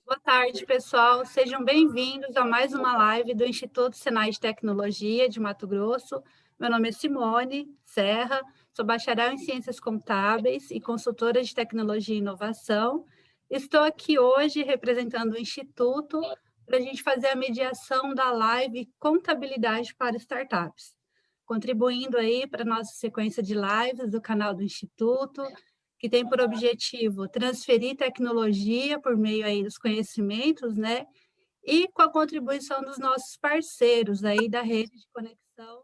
Boa tarde, pessoal. Sejam bem-vindos a mais uma live do Instituto Senai de Tecnologia de Mato Grosso. Meu nome é Simone Serra, sou bacharel em Ciências Contábeis e consultora de Tecnologia e Inovação. Estou aqui hoje representando o Instituto para a gente fazer a mediação da live Contabilidade para Startups, contribuindo aí para a nossa sequência de lives do canal do Instituto, que tem por objetivo transferir tecnologia por meio aí dos conhecimentos, né? E com a contribuição dos nossos parceiros aí da rede de conexão.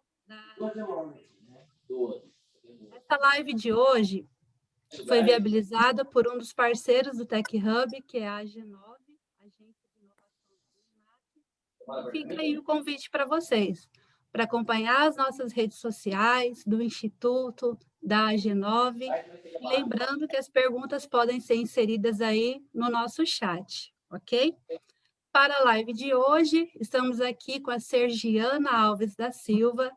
Essa live de hoje foi viabilizada por um dos parceiros do Tech Hub, que é a AG9, Agência de Inovação do INAC. Fica aí o convite para vocês, para acompanhar as nossas redes sociais, do Instituto, da AG9, e lembrando que as perguntas podem ser inseridas aí no nosso chat, ok? Para a live de hoje, estamos aqui com a Sergiana Alves da Silva,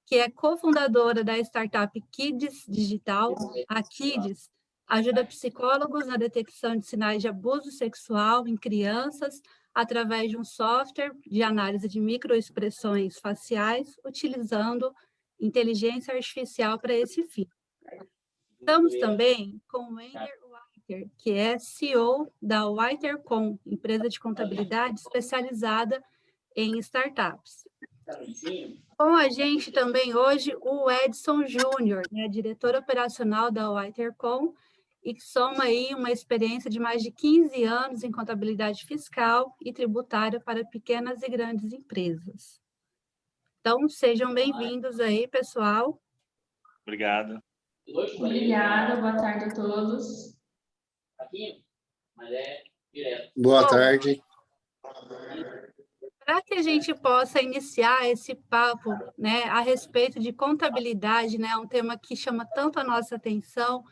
que é cofundadora da startup Kids Digital. A Kids ajuda psicólogos na detecção de sinais de abuso sexual em crianças através de um software de análise de microexpressões faciais, utilizando inteligência artificial para esse fim. Estamos também com o Wender Whiter, que é CEO da WhiterCon, empresa de contabilidade especializada em startups. Com a gente também hoje o Edson Júnior, né, diretor operacional da WhiterCon, e que soma aí uma experiência de mais de 15 anos em contabilidade fiscal e tributária para pequenas e grandes empresas. Então, sejam bem-vindos aí, pessoal. Obrigado. Obrigada, boa tarde a todos. Boa tarde. Para que a gente possa iniciar esse papo, né, a respeito de contabilidade, né, um tema que chama tanto a nossa atenção,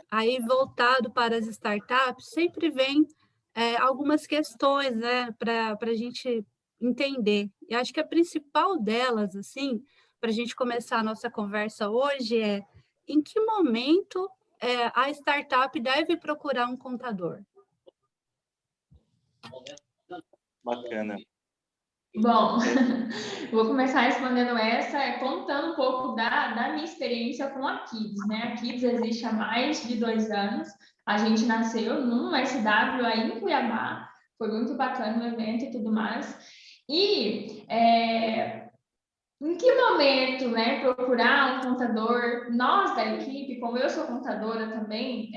aí voltado para as startups, sempre vem algumas questões, né, para a gente entender. E acho que a principal delas, assim, para a gente começar a nossa conversa hoje é em que momento a startup deve procurar um contador? Bacana. Bom, vou começar respondendo contando um pouco da minha experiência com a Kids, né? A Kids existe há mais de 2 anos. A gente nasceu num SW aí em Cuiabá. Foi muito bacana o evento e tudo mais. E em que momento, né, procurar um contador? Nós da equipe, como eu sou contadora também,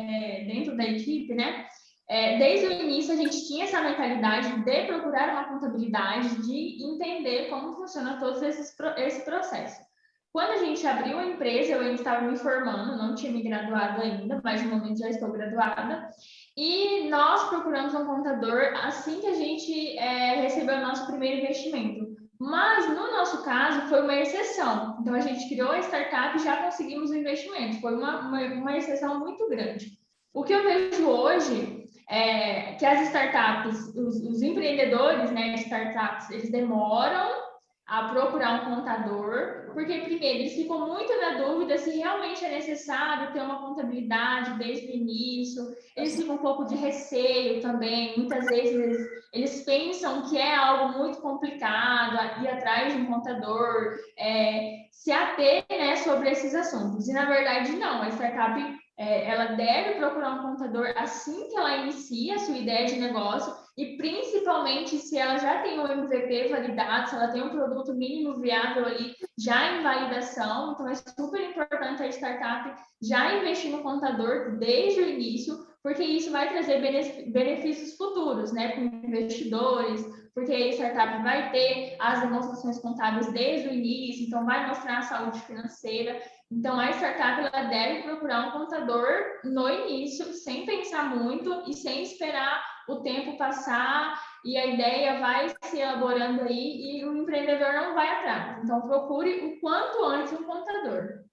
dentro da equipe, né? Desde o início a gente tinha essa mentalidade de procurar uma contabilidade, de entender como funciona todo esse processo. Quando a gente abriu a empresa, eu ainda estava me formando, não tinha me graduado ainda, mas no momento já estou graduada. E nós procuramos um contador assim que a gente recebeu o nosso primeiro investimento. Mas, no nosso caso, foi uma exceção. Então, a gente criou a startup e já conseguimos o investimento. Foi uma exceção muito grande. O que eu vejo hoje é que as startups, os empreendedores, né, de startups, eles demoram a procurar um contador, porque, primeiro, eles ficam muito na dúvida se realmente é necessário ter uma contabilidade desde o início, eles ficam um pouco de receio também, muitas vezes eles pensam que é algo muito complicado, ir atrás de um contador, se ater, né, sobre esses assuntos, e na verdade não, a startup ela deve procurar um contador assim que ela inicia a sua ideia de negócio, e principalmente se ela já tem um MVP validado, se ela tem um produto mínimo viável ali já em validação. Então é super importante a startup já investir no contador desde o início, porque isso vai trazer benefícios futuros, né, com investidores, porque a startup vai ter as demonstrações contábeis desde o início, então vai mostrar a saúde financeira. Então, a startup ela deve procurar um contador no início, sem pensar muito e sem esperar o tempo passar e a ideia vai se elaborando aí e o empreendedor não vai atrás. Então, procure o quanto antes um contador.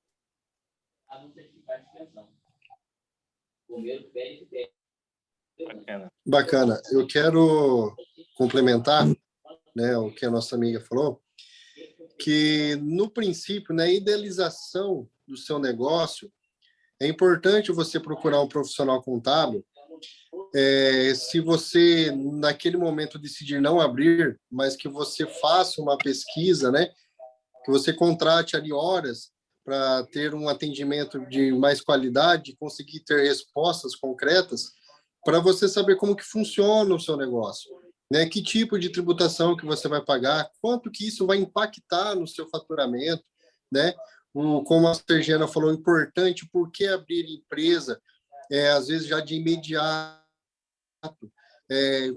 Bacana. Eu quero complementar, né, o que a nossa amiga falou, que no princípio, na idealização do seu negócio, é importante você procurar um profissional contábil se você, naquele momento, decidir não abrir, mas que você faça uma pesquisa, né? Que você contrate ali horas para ter um atendimento de mais qualidade, conseguir ter respostas concretas, para você saber como que funciona o seu negócio, né? Que tipo de tributação que você vai pagar, quanto que isso vai impactar no seu faturamento, né? Como a Sergiana falou, importante, por que abrir empresa, às vezes já de imediato,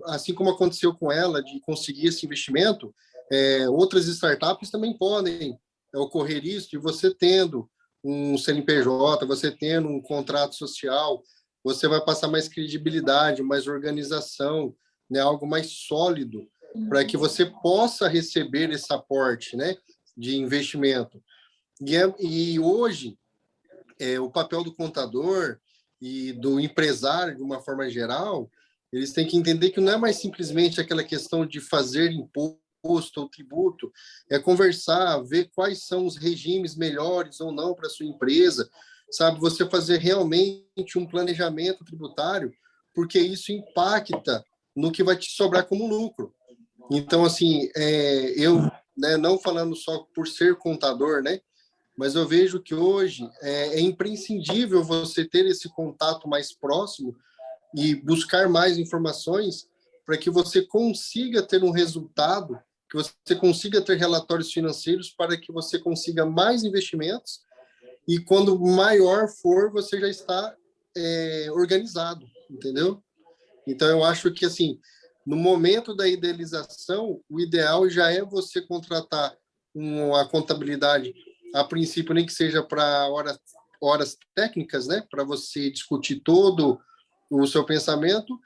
assim como aconteceu com ela, de conseguir esse investimento, outras startups também podem ocorrer isso, e você tendo um CNPJ, você tendo um contrato social, você vai passar mais credibilidade, mais organização, né, algo mais sólido, para que você possa receber esse aporte, né, de investimento. E hoje, o papel do contador e do empresário, de uma forma geral, eles têm que entender que não é mais simplesmente aquela questão de fazer imposto ou tributo, é conversar, ver quais são os regimes melhores ou não para a sua empresa, sabe? Você fazer realmente um planejamento tributário, porque isso impacta no que vai te sobrar como lucro. Então, assim, eu, né, não falando só por ser contador, né, mas eu vejo que hoje é imprescindível você ter esse contato mais próximo e buscar mais informações para que você consiga ter um resultado, que você consiga ter relatórios financeiros para que você consiga mais investimentos e quando maior for, você já está organizado, entendeu? Então, eu acho que, assim, no momento da idealização, o ideal já é você contratar uma contabilidade, a princípio, nem que seja para horas técnicas, né? Para você discutir todo o seu pensamento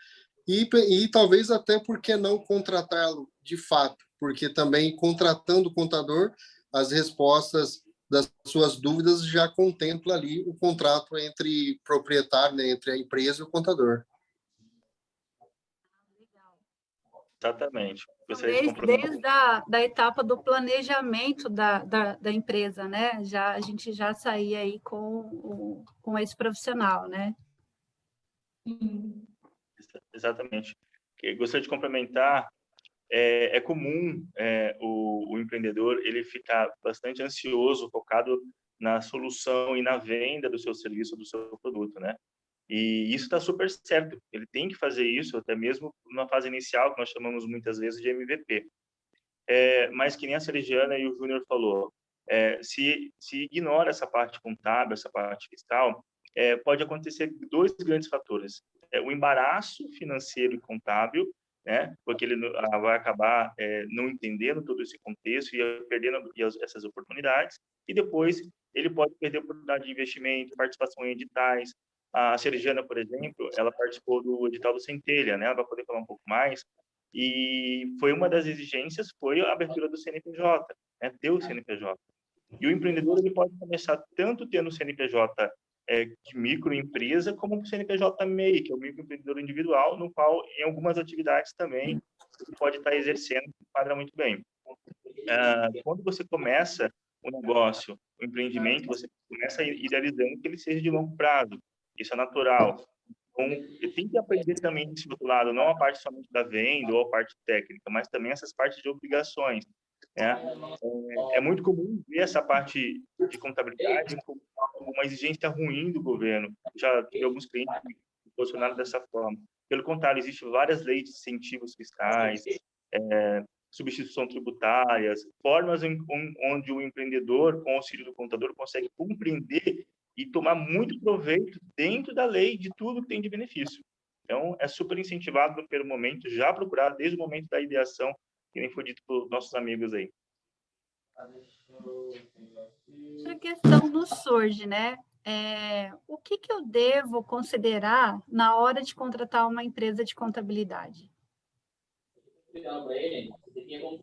e talvez até, por que não contratá-lo de fato? Porque também, contratando o contador, as respostas das suas dúvidas já contempla ali o contrato entre proprietário, né? Entre a empresa e o contador. Exatamente. Desde a etapa do planejamento da empresa, né? A gente já saía aí com esse profissional, né? Exatamente. Eu gostaria de complementar, é comum o empreendedor ele ficar bastante ansioso, focado na solução e na venda do seu serviço, do seu produto, né? E isso está super certo. Ele tem que fazer isso, até mesmo na fase inicial, que nós chamamos muitas vezes de MVP. Mas que nem a Sergiana e o Júnior falou, se ignora essa parte contábil, essa parte fiscal, pode acontecer dois grandes fatores. O embaraço financeiro e contábil, né? Porque ele vai acabar não entendendo todo esse contexto e perdendo essas oportunidades. E depois ele pode perder a oportunidade de investimento, participação em editais. A Sergiana, por exemplo, ela participou do edital do Centelha, né? Ela vai poder falar um pouco mais. E foi uma das exigências, foi a abertura do CNPJ, né? Ter o CNPJ. E o empreendedor ele pode começar tanto tendo o CNPJ de microempresa, como o CNPJ MEI, que é o microempreendedor individual, no qual, em algumas atividades também, ele pode estar exercendo, enquadra muito bem. Quando você começa o negócio, o empreendimento, você começa idealizando que ele seja de longo prazo. Isso é natural. Então, tem que aprender também desse outro lado, não a parte somente da venda ou a parte técnica, mas também essas partes de obrigações. É muito comum ver essa parte de contabilidade como uma exigência ruim do governo. Já tive alguns clientes que me posicionaram dessa forma. Pelo contrário, existem várias leis de incentivos fiscais, substituição tributárias, formas onde o empreendedor, com o auxílio do contador, consegue compreender e tomar muito proveito dentro da lei de tudo que tem de benefício. Então, é super incentivado no primeiro momento, já procurar desde o momento da ideação, que nem foi dito por nossos amigos aí. A questão nos surge, né? O que eu devo considerar na hora de contratar uma empresa de contabilidade?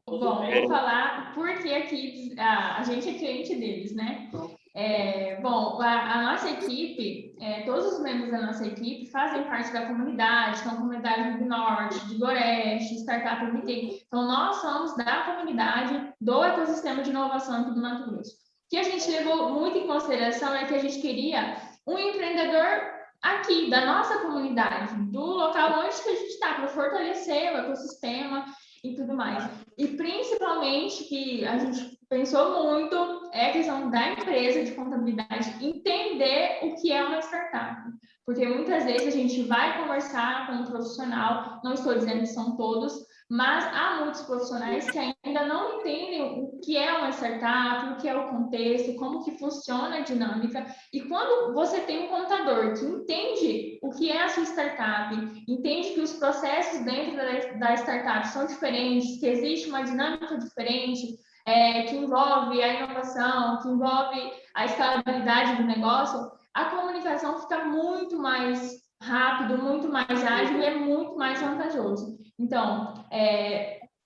Bom, eu vou falar porque aqui a gente é cliente deles, né? Bom, a nossa equipe, todos os membros da nossa equipe fazem parte da comunidade, são comunidade do Norte, de Goreste, Startup MT. Então, nós somos da comunidade do ecossistema de inovação aqui do Mato Grosso. O que a gente levou muito em consideração é que a gente queria um empreendedor aqui, da nossa comunidade, do local onde que a gente está, para fortalecer o ecossistema e tudo mais. E principalmente que a gente pensou muito é a questão da empresa de contabilidade entender o que é uma startup. Porque muitas vezes a gente vai conversar com um profissional, não estou dizendo que são todos, mas há muitos profissionais que ainda não entendem o que é uma startup, o que é o contexto, como que funciona a dinâmica. E quando você tem um contador que entende o que é a sua startup, entende que os processos dentro da startup são diferentes, que existe uma dinâmica diferente, que envolve a inovação, que envolve a escalabilidade do negócio, a comunicação fica muito mais rápido, muito mais ágil e é muito mais vantajoso. Então,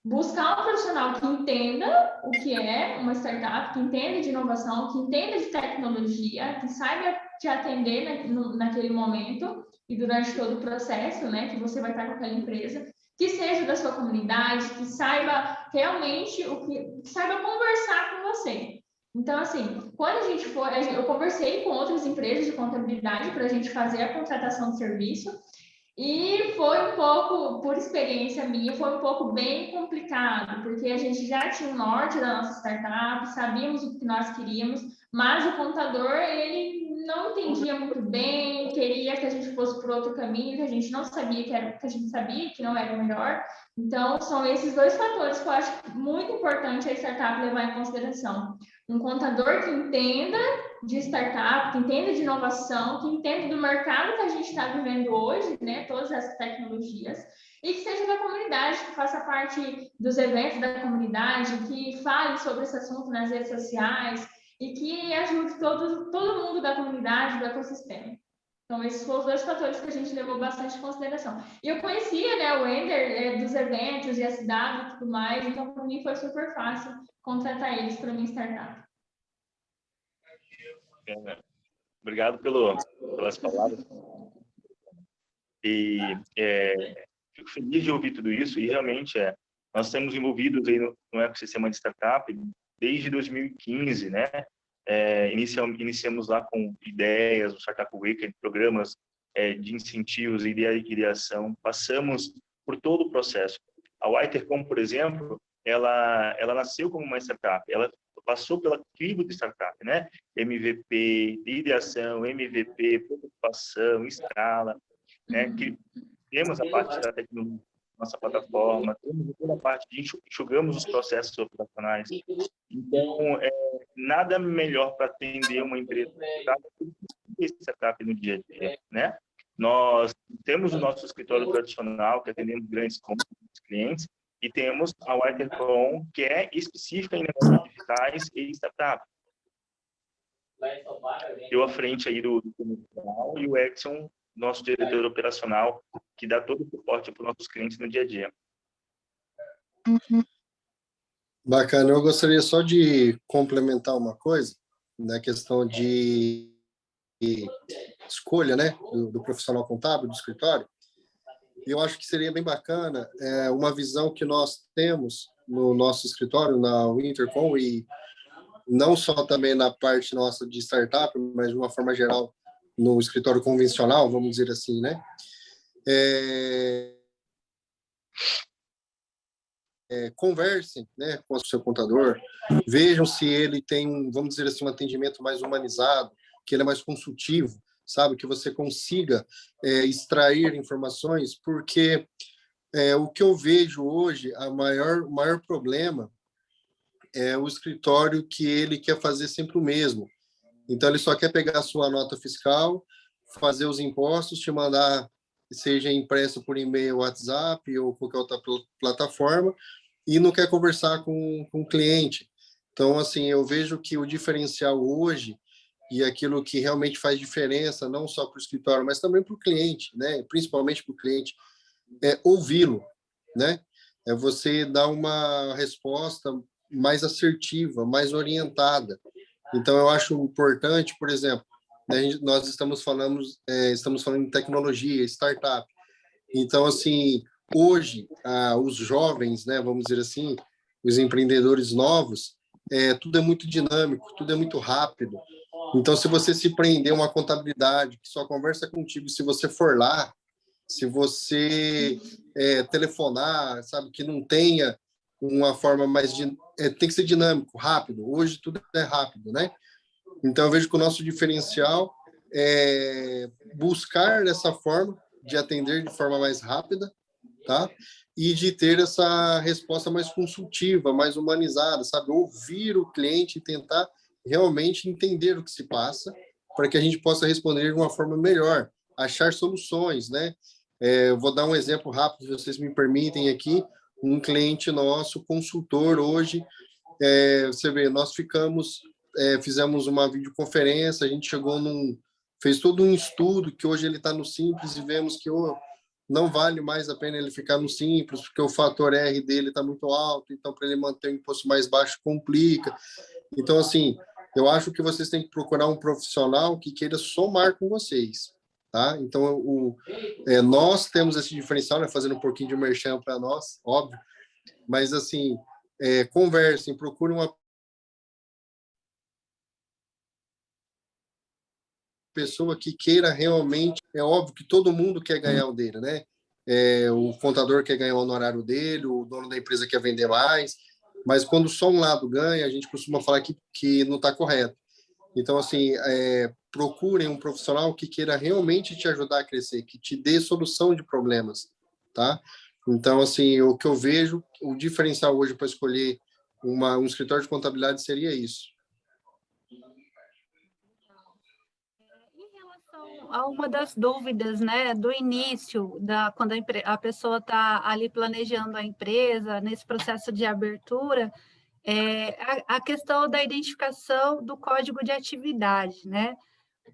buscar um profissional que entenda o que é uma startup, que entenda de inovação, que entenda de tecnologia, que saiba te atender naquele momento e durante todo o processo, né, que você vai estar com aquela empresa, que seja da sua comunidade, que saiba realmente que saiba conversar com você. Então, assim, quando a gente for, eu conversei com outras empresas de contabilidade para a gente fazer a contratação de serviço, e foi um pouco, por experiência minha, foi um pouco bem complicado, porque a gente já tinha o norte da nossa startup, sabíamos o que nós queríamos, mas o contador, ele não entendia muito bem, queria que a gente fosse por outro caminho, que a gente não sabia que era, que a gente sabia que não era o melhor. Então, são esses dois fatores que eu acho muito importante a startup levar em consideração. Um contador que entenda de startup, que entenda de inovação, que entenda do mercado que a gente está vivendo hoje, né, todas essas tecnologias, e que seja da comunidade, que faça parte dos eventos da comunidade, que fale sobre esse assunto nas redes sociais e que ajude todo mundo da comunidade, do ecossistema. Então, esses foram os dois fatores que a gente levou bastante em consideração. E eu conhecia, né, o Ender dos eventos e a cidade e tudo mais, então, para mim, foi super fácil contratar eles para minha startup. Obrigado pelas palavras. E fico feliz de ouvir tudo isso. E realmente, nós estamos envolvidos aí no ecossistema de startup desde 2015, né? Iniciamos lá com ideias, o Startup Weekend, programas de incentivos e ideação. Passamos por todo o processo. A Whitercom, por exemplo, ela nasceu como uma startup. Ela passou pela crivo de startup, né? MVP, ideação, MVP, prototipação, escala, né? Que temos a parte da tecnologia, nossa plataforma, temos toda a parte de enxugamos os processos operacionais. Então, nada melhor para atender uma empresa de startup no dia a dia, né? Nós temos o nosso escritório tradicional, que atendemos grandes clientes, e temos a Whitercom, que é específica em negócios digitais e startup. Eu à frente aí do comercial e o Edson, nosso diretor operacional, que dá todo o suporte para os nossos clientes no dia a dia. Bacana. Eu gostaria só de complementar uma coisa, na questão de escolha, né, do profissional contábil, do escritório. Eu acho que seria bem bacana uma visão que nós temos no nosso escritório, na Whitercom, e não só também na parte nossa de startup, mas de uma forma geral no escritório convencional, vamos dizer assim, né? Conversem, né, com o seu contador, vejam se ele tem, vamos dizer assim, um atendimento mais humanizado, que ele é mais consultivo, sabe? Que você consiga extrair informações, porque o que eu vejo hoje, o maior problema é o escritório que ele quer fazer sempre o mesmo. Então, ele só quer pegar a sua nota fiscal, fazer os impostos, te mandar, seja impresso por e-mail, WhatsApp ou qualquer outra plataforma, e não quer conversar com o cliente. Então, assim, eu vejo que o diferencial hoje e aquilo que realmente faz diferença, não só para o escritório, mas também para o cliente, né? Principalmente para o cliente, é ouvi-lo, né? É você dar uma resposta mais assertiva, mais orientada. Então, eu acho importante, por exemplo, nós estamos falando de tecnologia, startup. Então, assim, hoje, os jovens, né, vamos dizer assim, os empreendedores novos, tudo é muito dinâmico, tudo é muito rápido. Então, se você se prender uma contabilidade que só conversa contigo, se você for lá, se você telefonar, sabe, que não tenha uma forma mais... tem que ser dinâmico, rápido. Hoje tudo é rápido, né? Então, eu vejo que o nosso diferencial é buscar essa forma de atender de forma mais rápida, tá? E de ter essa resposta mais consultiva, mais humanizada, sabe? Ouvir o cliente e tentar realmente entender o que se passa para que a gente possa responder de uma forma melhor, achar soluções, né? Eu vou dar um exemplo rápido, se vocês me permitem aqui. Um cliente nosso, consultor hoje, você vê, nós fizemos uma videoconferência, a gente fez todo um estudo que hoje ele está no Simples e vemos que não vale mais a pena ele ficar no Simples, porque o fator R dele está muito alto, então para ele manter o imposto mais baixo complica. Então, assim, eu acho que vocês têm que procurar um profissional que queira somar com vocês, tá? Então, nós temos esse diferencial, né? Fazendo um pouquinho de merchan para nós, óbvio, mas, assim, conversem, procurem uma pessoa que queira realmente... É óbvio que todo mundo quer ganhar o dele, né? O contador quer ganhar o honorário dele, o dono da empresa quer vender mais, mas quando só um lado ganha, a gente costuma falar que não está correto. Então, assim, procurem um profissional que queira realmente te ajudar a crescer, que te dê solução de problemas, tá? Então, assim, o que eu vejo, o diferencial hoje para escolher um escritório de contabilidade seria isso. Em relação a uma das dúvidas, né, do início, quando a pessoa está ali planejando a empresa, nesse processo de abertura, a questão da identificação do código de atividade, né?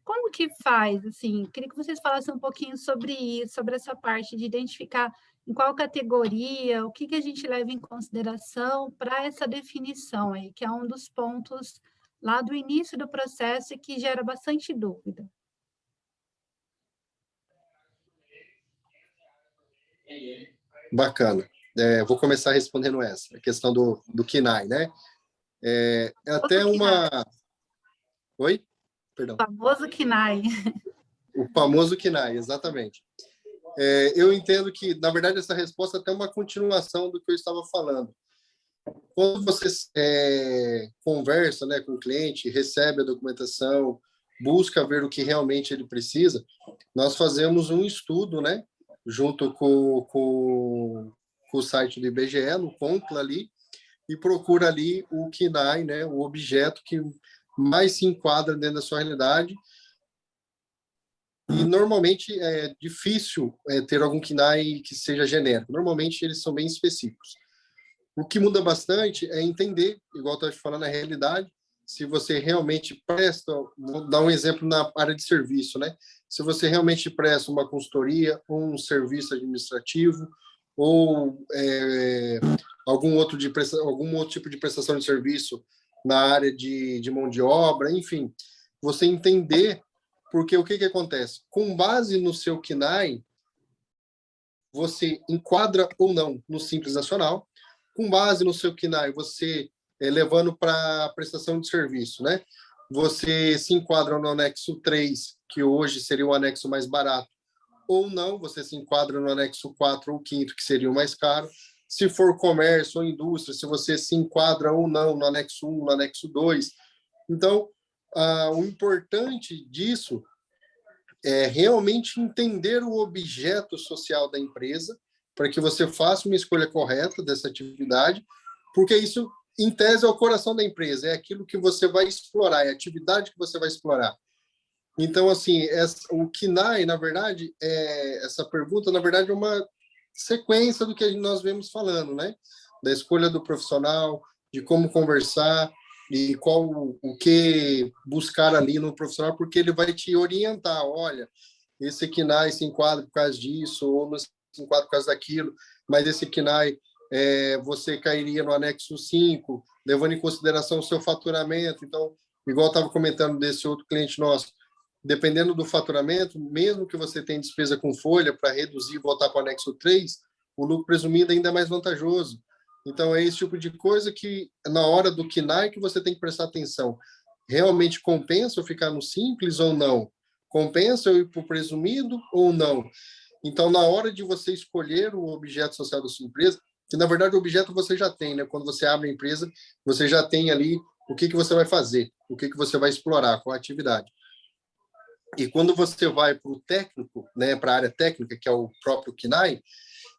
Como que faz, assim? Queria que vocês falassem um pouquinho sobre isso, sobre essa parte de identificar em qual categoria, o que a gente leva em consideração para essa definição aí, que é um dos pontos lá do início do processo e que gera bastante dúvida. Bacana. Vou começar respondendo essa, a questão do KINAI, né? Até uma... Oi? Perdão. O famoso KINAI. O famoso KINAI, exatamente. Eu entendo que, na verdade, essa resposta é até uma continuação do que eu estava falando. Quando você conversa, né, com o cliente, recebe a documentação, busca ver o que realmente ele precisa, nós fazemos um estudo, né, junto com o site do IBGE, no Contra ali, e procura ali o KINAI, né, o objeto que mais se enquadra dentro da sua realidade. E, normalmente, é difícil ter algum KINAI que seja genérico. Normalmente, eles são bem específicos. O que muda bastante é entender, igual eu estava te falando, a realidade, se você realmente presta... Vou dar um exemplo na área de serviço, né? Se você realmente presta uma consultoria, ou um serviço administrativo, ou algum outro tipo de prestação de serviço na área de mão de obra, enfim, você entender, porque o que acontece? Com base no seu KINAI, você enquadra ou não no Simples Nacional. Com base no seu KINAI, você, levando para a prestação de serviço, né? Você se enquadra no anexo 3, que hoje seria o anexo mais barato, ou não, você se enquadra no anexo 4 ou 5º, que seria o mais caro. Se for comércio ou indústria, se você se enquadra ou não no anexo 1, no anexo 2. Então, o importante disso é realmente entender o objeto social da empresa, para que você faça uma escolha correta dessa atividade, porque isso, em tese, é o coração da empresa, é aquilo que você vai explorar, é a atividade que você vai explorar. Então, assim, o KINAI, na verdade, essa pergunta, na verdade, é uma sequência do que nós vemos falando, né? Da escolha do profissional, de como conversar e o que buscar ali no profissional, porque ele vai te orientar. Olha, esse KINAI se enquadra por causa disso, ou não se enquadra por causa daquilo, mas esse KINAI você cairia no anexo 5, levando em consideração o seu faturamento. Então, igual eu estava comentando desse outro cliente nosso, dependendo do faturamento, mesmo que você tenha despesa com folha para reduzir e voltar para o anexo 3, o lucro presumido ainda é mais vantajoso. Então, é esse tipo de coisa que, na hora do KINAI, que você tem que prestar atenção. realmente compensa eu ficar no simples ou não? Compensa eu ir para o presumido ou não? Então, na hora de você escolher o objeto social da sua empresa, que na verdade o objeto você já tem, né? Quando você abre a empresa, você já tem ali o que você vai fazer, o que você vai explorar, qual a atividade. E quando você vai para o técnico, né, para a área técnica, que é o próprio KNAI,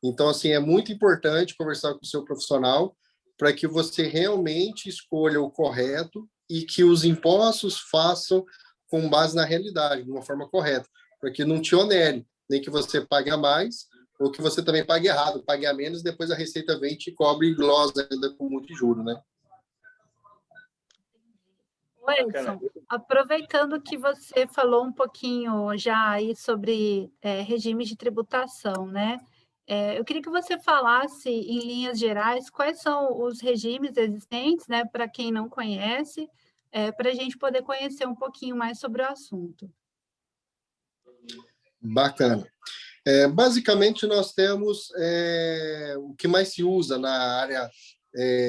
então, assim, é muito importante conversar com o seu profissional para que você realmente escolha o correto e que os impostos façam com base na realidade, de uma forma correta, para que não te onere, nem que você pague a mais, ou que você também pague errado, pague a menos, depois a Receita vem e te cobre glosa ainda com muito juro, né? Wilson, aproveitando que você falou um pouquinho já aí sobre regime de tributação, né? Eu queria que você falasse, em linhas gerais, quais são os regimes existentes, né, para quem não conhece, para a gente poder conhecer um pouquinho mais sobre o assunto. Bacana. Basicamente, nós temos o que mais se usa na área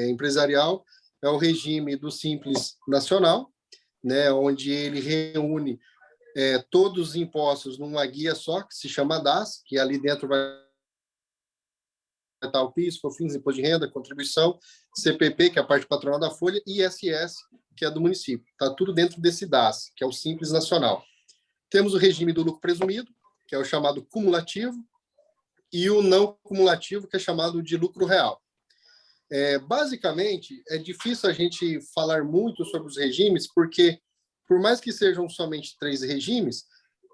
empresarial é o regime do Simples Nacional, né, onde ele reúne todos os impostos numa guia só, que se chama DAS, que ali dentro vai estar o PIS, COFINS, Imposto de Renda, Contribuição, CPP, que é a parte patronal da folha, e ISS, que é do município. Está tudo dentro desse DAS, que é o Simples Nacional. Temos o regime do lucro presumido, que é o chamado cumulativo, e o não cumulativo, que é chamado de lucro real. Basicamente, é difícil a gente falar muito sobre os regimes, porque, por mais que sejam somente 3 regimes,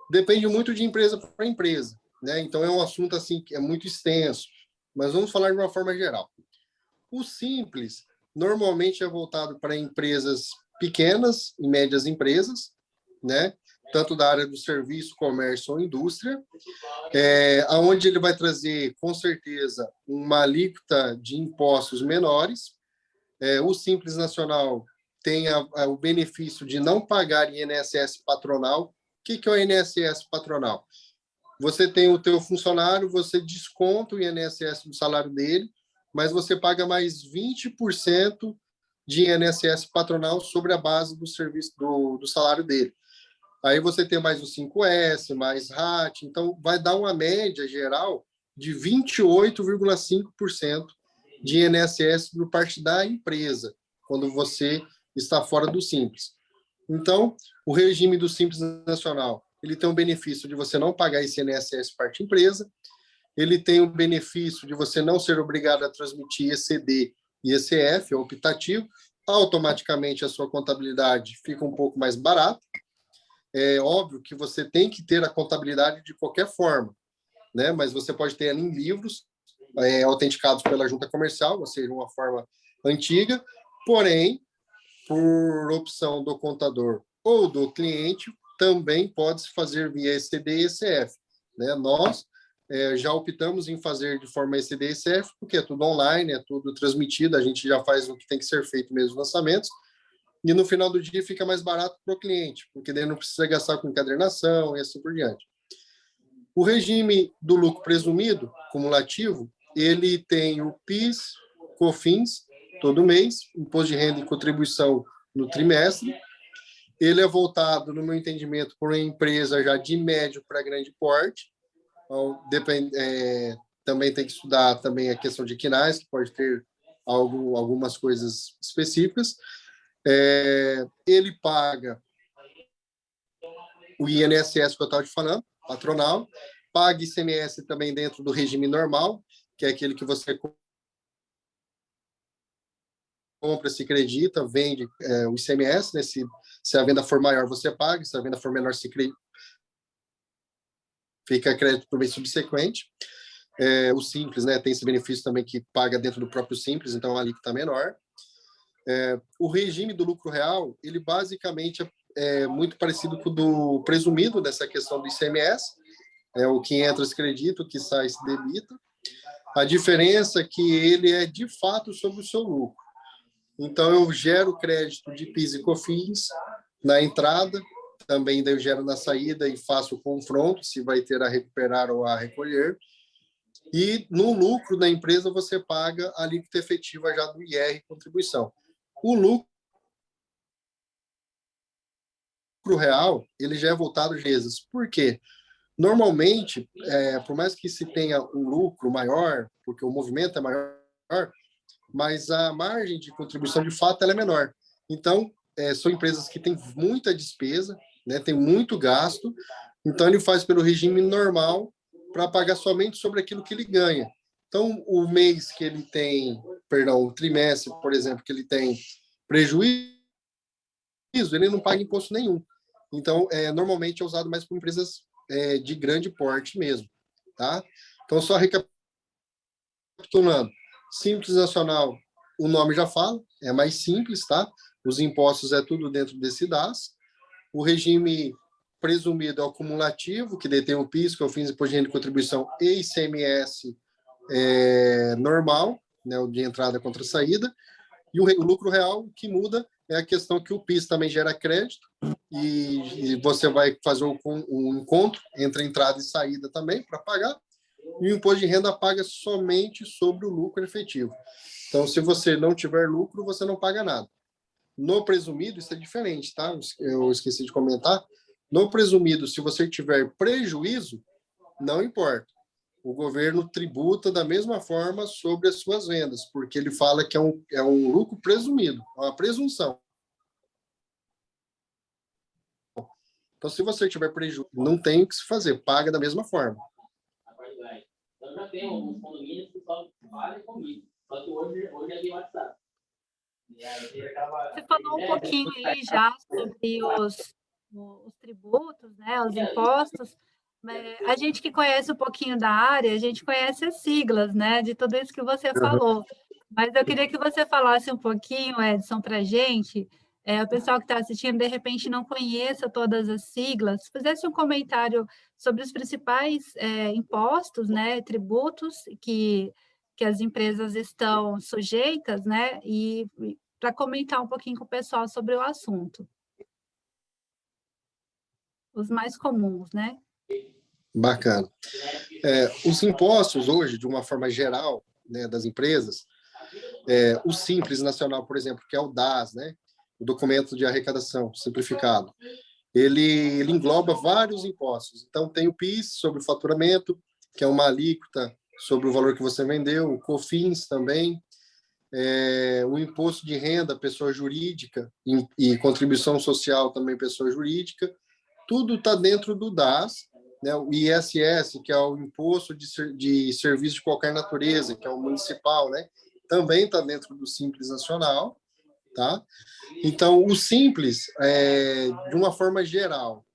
depende muito de empresa para empresa, né? Então, é um assunto assim que é muito extenso, mas vamos falar de uma forma geral. O simples, normalmente, é voltado para empresas pequenas e médias empresas, né? Tanto da área do serviço, comércio ou indústria, onde ele vai trazer, com certeza, uma alíquota de impostos menores. O Simples Nacional tem o benefício de não pagar INSS patronal. O que é o INSS patronal? Você tem o teu funcionário, você desconta o INSS do salário dele, mas você paga mais 20% de INSS patronal sobre a base do serviço do salário dele. Aí você tem mais o 5S, mais RAT, então vai dar uma média geral de 28,5% de INSS por parte da empresa, quando você está fora do Simples. Então, o regime do Simples Nacional, ele tem o benefício de você não pagar esse INSS parte empresa, ele tem o benefício de você não ser obrigado a transmitir ECD e ECF, é optativo, automaticamente a sua contabilidade fica um pouco mais barata. É óbvio que você tem que ter a contabilidade de qualquer forma, né? Mas você pode ter ela em livros, autenticados pela junta comercial, ou seja, uma forma antiga, porém, por opção do contador ou do cliente, também pode-se fazer via ECD e ECF, né? Nós já optamos em fazer de forma ECD e ECF, porque é tudo online, é tudo transmitido, a gente já faz o que tem que ser feito mesmo nos lançamentos, e no final do dia fica mais barato para o cliente, porque daí não precisa gastar com encadernação e assim por diante. O regime do lucro presumido, cumulativo, ele tem o PIS, COFINS, todo mês, imposto de renda e contribuição no trimestre. Ele é voltado, no meu entendimento, por uma empresa já de médio para grande porte. Então, também tem que estudar também a questão de quinais, que pode ter algumas coisas específicas. Ele paga o INSS que eu estava te falando, patronal, paga ICMS também dentro do regime normal, que é aquele que você compra, se acredita, vende o ICMS, né? Se a venda for maior, você paga, se a venda for menor, fica crédito por mês subsequente. O Simples, né, tem esse benefício também que paga dentro do próprio Simples, então a alíquota menor. O regime do lucro real, ele basicamente é muito parecido com o do presumido, dessa questão do ICMS, o que entra se acredita, o que sai se debita. A diferença é que ele é de fato sobre o seu lucro. Então, eu gero crédito de PIS e COFINS na entrada, também daí eu gero na saída e faço o confronto, se vai ter a recuperar ou a recolher. E no lucro da empresa, você paga a alíquota efetiva já do IR, contribuição. O lucro lucro real, ele já é voltado às empresas. Por quê? Normalmente, por mais que se tenha um lucro maior, porque o movimento é maior, mas a margem de contribuição, de fato, ela é menor. Então, são empresas que têm muita despesa, né, tem muito gasto, então ele faz pelo regime normal para pagar somente sobre aquilo que ele ganha. Então, o mês que ele tem, perdão, o trimestre, por exemplo, que ele tem prejuízo, ele não paga imposto nenhum. Então, normalmente é usado mais por empresas de grande porte mesmo, tá? Então, só recapitulando, Simples Nacional, o nome já fala, é mais simples, tá? Os impostos é tudo dentro desse DAS. O regime presumido é o cumulativo, que detém o PIS, que é o Fins de Imposto de Renda e Contribuição, e ICMS normal, né, o de entrada contra saída. E o lucro real, o que muda é a questão que o PIS também gera crédito, e você vai fazer um encontro entre entrada e saída também para pagar, e o imposto de renda paga somente sobre o lucro efetivo. Então, se você não tiver lucro, você não paga nada. No presumido, isso é diferente, tá? Eu esqueci de comentar. No presumido, se você tiver prejuízo, não importa. O governo tributa da mesma forma sobre as suas vendas, porque ele fala que é um lucro presumido, é uma presunção. Então, se você tiver prejuízo, não tem o que se fazer, paga da mesma forma. Eu já tenho alguns condomínios que só falem comigo, só que hoje é via WhatsApp. Você falou um pouquinho aí já sobre os tributos, né, os impostos. A gente que conhece um pouquinho da área, a gente conhece as siglas, né, de tudo isso que você falou. Mas eu queria que você falasse um pouquinho, Edson, para a gente. O pessoal que está assistindo, de repente, não conheça todas as siglas, fizesse um comentário sobre os principais impostos, né, tributos que as empresas estão sujeitas, né, e para comentar um pouquinho com o pessoal sobre o assunto. Os mais comuns, né? Bacana. Os impostos hoje, de uma forma geral, né, das empresas, o Simples Nacional, por exemplo, que é o DAS, né, o documento de arrecadação simplificado, ele engloba vários impostos. Então, tem o PIS sobre o faturamento, que é uma alíquota sobre o valor que você vendeu, o COFINS também, o imposto de renda, pessoa jurídica, e contribuição social também, pessoa jurídica, tudo está dentro do DAS, né? O ISS, que é o imposto de serviço de qualquer natureza, que é o municipal, né? Também está dentro do Simples Nacional, tá? Então, o Simples, de uma forma geral,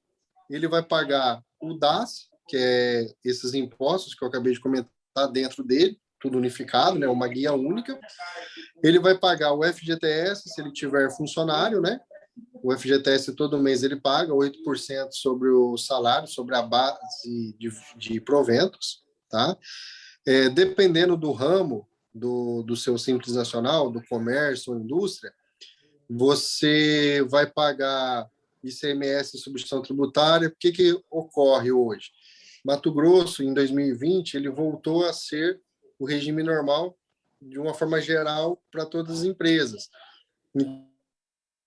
ele vai pagar o DAS, que é esses impostos que eu acabei de comentar dentro dele, tudo unificado, né? Uma guia única. Ele vai pagar o FGTS, se ele tiver funcionário, né? O FGTS todo mês ele paga 8% sobre o salário, sobre a base de proventos, tá? Dependendo do ramo do seu Simples Nacional, do comércio ou indústria, você vai pagar ICMS e substituição tributária. O que ocorre hoje? Mato Grosso, em 2020, ele voltou a ser o regime normal de uma forma geral para todas as empresas.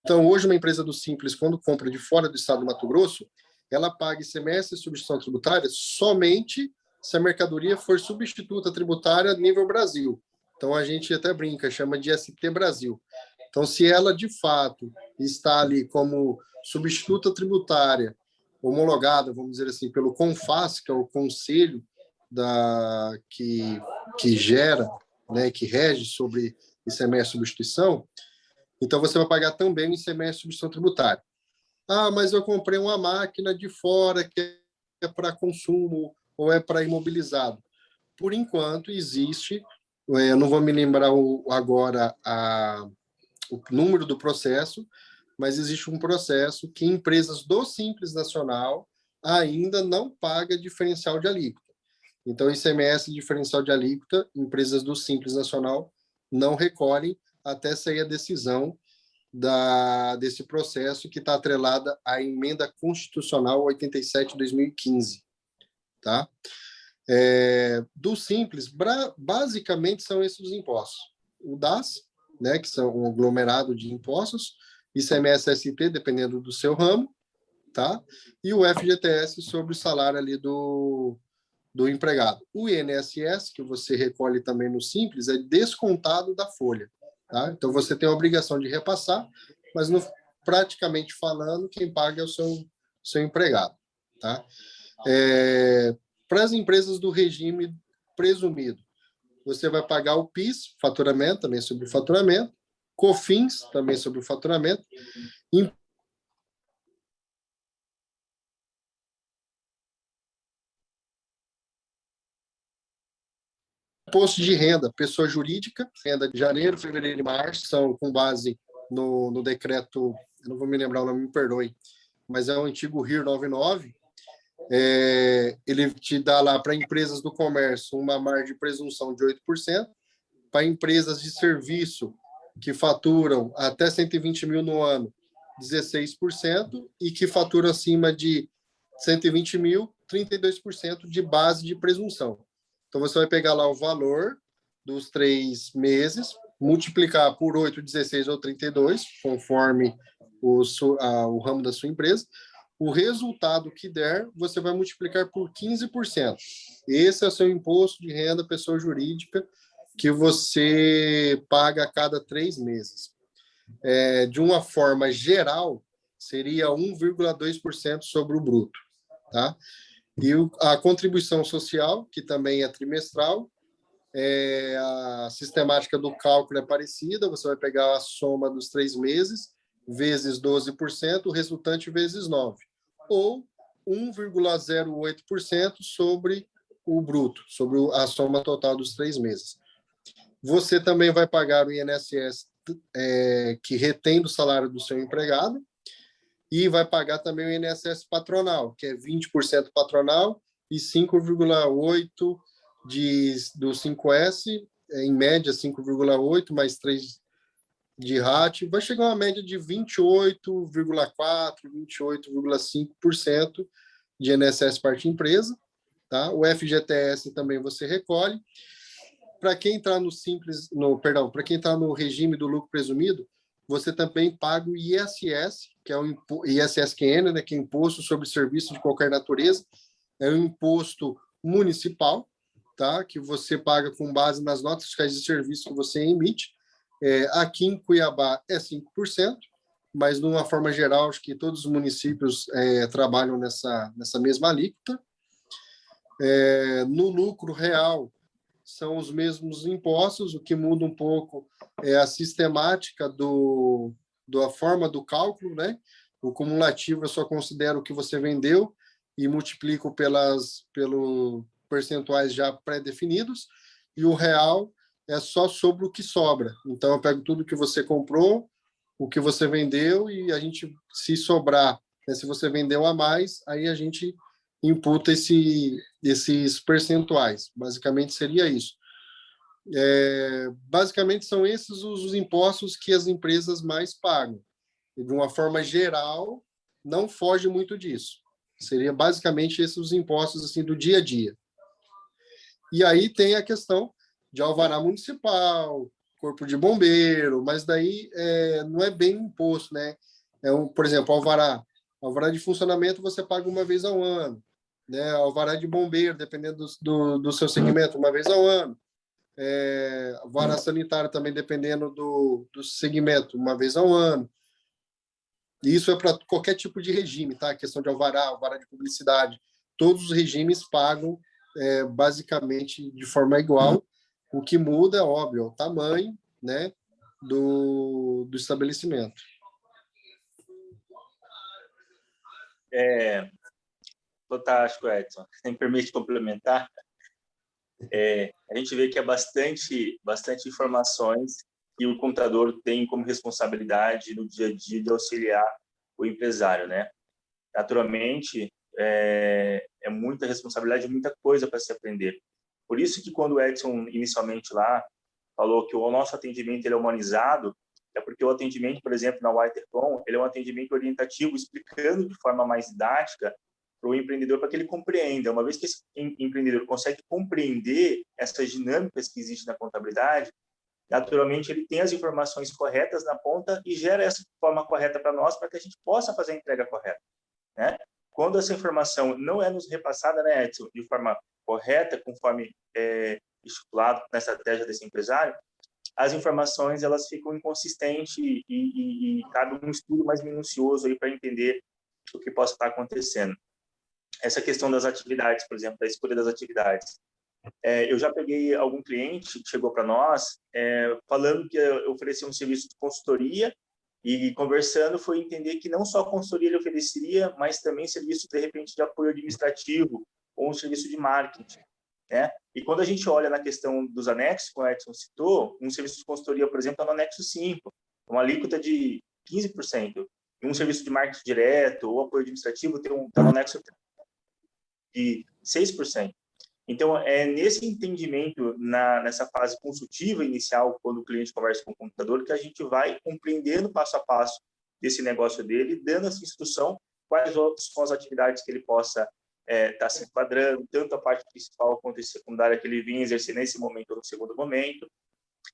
Então, hoje, uma empresa do Simples, quando compra de fora do estado do Mato Grosso, ela paga ICMS e substituição tributária somente se a mercadoria for substituta tributária nível Brasil. Então, a gente até brinca, chama de ST Brasil. Então, se ela, de fato, está ali como substituta tributária homologada, vamos dizer assim, pelo CONFAS, que é o conselho que gera, né, que rege sobre ICMS e substituição, então você vai pagar também o ICMS e substituição tributária. Ah, mas eu comprei uma máquina de fora que é para consumo ou é para imobilizado. Por enquanto, existe, eu não vou me lembrar agora o número do processo, mas existe um processo que empresas do Simples Nacional ainda não pagam diferencial de alíquota. Então, ICMS diferencial de alíquota, empresas do Simples Nacional não recolhem até sair a decisão desse processo que está atrelada à emenda constitucional 87 de 2015. Tá? Do Simples, basicamente são esses os impostos. O DAS, né, que são um aglomerado de impostos, ICMS, ST, dependendo do seu ramo, tá? E o FGTS sobre o salário ali do empregado. O INSS, que você recolhe também no Simples, é descontado da folha, tá? Então, você tem a obrigação de repassar, mas praticamente falando, quem paga é o seu empregado, tá? Para as empresas do regime presumido, você vai pagar o PIS, faturamento, também sobre o faturamento, COFINS, também sobre o faturamento, imposto de renda, pessoa jurídica, renda de janeiro, fevereiro e março, são com base no decreto, eu não vou me lembrar o nome, me perdoe, mas é o antigo RIR 99, ele te dá lá para empresas do comércio uma margem de presunção de 8%, para empresas de serviço que faturam até 120 mil no ano, 16%, e que faturam acima de 120 mil, 32% de base de presunção. Então, você vai pegar lá o valor dos 3 meses, multiplicar por 8, 16 ou 32, conforme o ramo da sua empresa. O resultado que der, você vai multiplicar por 15%. Esse é o seu imposto de renda pessoa jurídica que você paga a cada 3 meses. De uma forma geral, seria 1,2% sobre o bruto, tá? E a contribuição social, que também é trimestral, a sistemática do cálculo é parecida, você vai pegar a soma dos 3 meses, vezes 12%, o resultante vezes 9, ou 1,08% sobre o bruto, sobre a soma total dos 3 meses. Você também vai pagar o INSS que retém do salário do seu empregado, e vai pagar também o INSS patronal, que é 20% patronal e 5,8% do 5S, em média 5,8%, mais 3 de RAT, vai chegar a uma média de 28,4%, 28,5% de INSS parte empresa, tá? O FGTS também você recolhe. Para quem entrar para quem está no regime do lucro presumido, você também paga o ISS, que é o ISSQN, né, que é Imposto sobre Serviço de Qualquer Natureza, é um imposto municipal, tá, que você paga com base nas notas fiscais de serviço que você emite. Aqui em Cuiabá é 5%, mas, de uma forma geral, acho que todos os municípios trabalham nessa mesma alíquota. No lucro real, são os mesmos impostos, o que muda um pouco é a sistemática da forma do cálculo, né? O cumulativo eu só considero o que você vendeu e multiplico pelos percentuais já pré-definidos, e o real é só sobre o que sobra. Então, eu pego tudo que você comprou, o que você vendeu, e a gente, se sobrar, né, se você vendeu a mais, aí a gente imputa esses percentuais. Basicamente, seria isso. Basicamente, são esses os impostos que as empresas mais pagam. E, de uma forma geral, não foge muito disso. Seria basicamente esses os impostos assim, do dia a dia. E aí tem a questão de alvará municipal, corpo de bombeiro, mas daí não é bem imposto, né? Por exemplo, alvará de funcionamento você paga uma vez ao ano, né? Alvará de bombeiro, dependendo do seu segmento, uma vez ao ano. Alvará sanitário também, dependendo do segmento, uma vez ao ano. E isso é para qualquer tipo de regime, tá? A questão de alvará de publicidade, todos os regimes pagam basicamente de forma igual. O que muda, é óbvio, é o tamanho, né, do estabelecimento. Fantástico, Edson. Se me permite complementar, a gente vê que é bastante informações que o contador tem como responsabilidade no dia a dia de auxiliar o empresário, né? Naturalmente, é muita responsabilidade, muita coisa para se aprender. Por isso que quando o Edson inicialmente lá falou que o nosso atendimento ele é humanizado, é porque o atendimento, por exemplo, na Whitecom, ele é um atendimento orientativo, explicando de forma mais didática para o empreendedor, para que ele compreenda. Uma vez que esse empreendedor consegue compreender essas dinâmicas que existem na contabilidade, naturalmente ele tem as informações corretas na ponta e gera essa forma correta para nós, para que a gente possa fazer a entrega correta. né? Quando essa informação não é nos repassada, né, Edson, de forma correta, conforme estipulado na estratégia desse empresário, as informações elas ficam inconsistentes e cabe um estudo mais minucioso aí para entender o que possa estar acontecendo. Essa questão das atividades, por exemplo, da escolha das atividades. Eu já peguei algum cliente que chegou para nós falando que eu oferecia um serviço de consultoria e conversando foi entender que não só a consultoria ele ofereceria, mas também serviço, de repente, de apoio administrativo ou um serviço de marketing, né? E quando a gente olha na questão dos anexos, como o Edson citou, um serviço de consultoria, por exemplo, está no anexo 5, uma alíquota de 15%. E um serviço de marketing direto ou apoio administrativo está no anexo de 6%. Então, é nesse entendimento, nessa fase consultiva inicial, quando o cliente conversa com o computador, que a gente vai compreendendo passo a passo desse negócio dele, dando essa instrução, quais são as atividades que ele possa estar se enquadrando, tanto a parte principal quanto a secundária que ele vinha exercer nesse momento ou no segundo momento,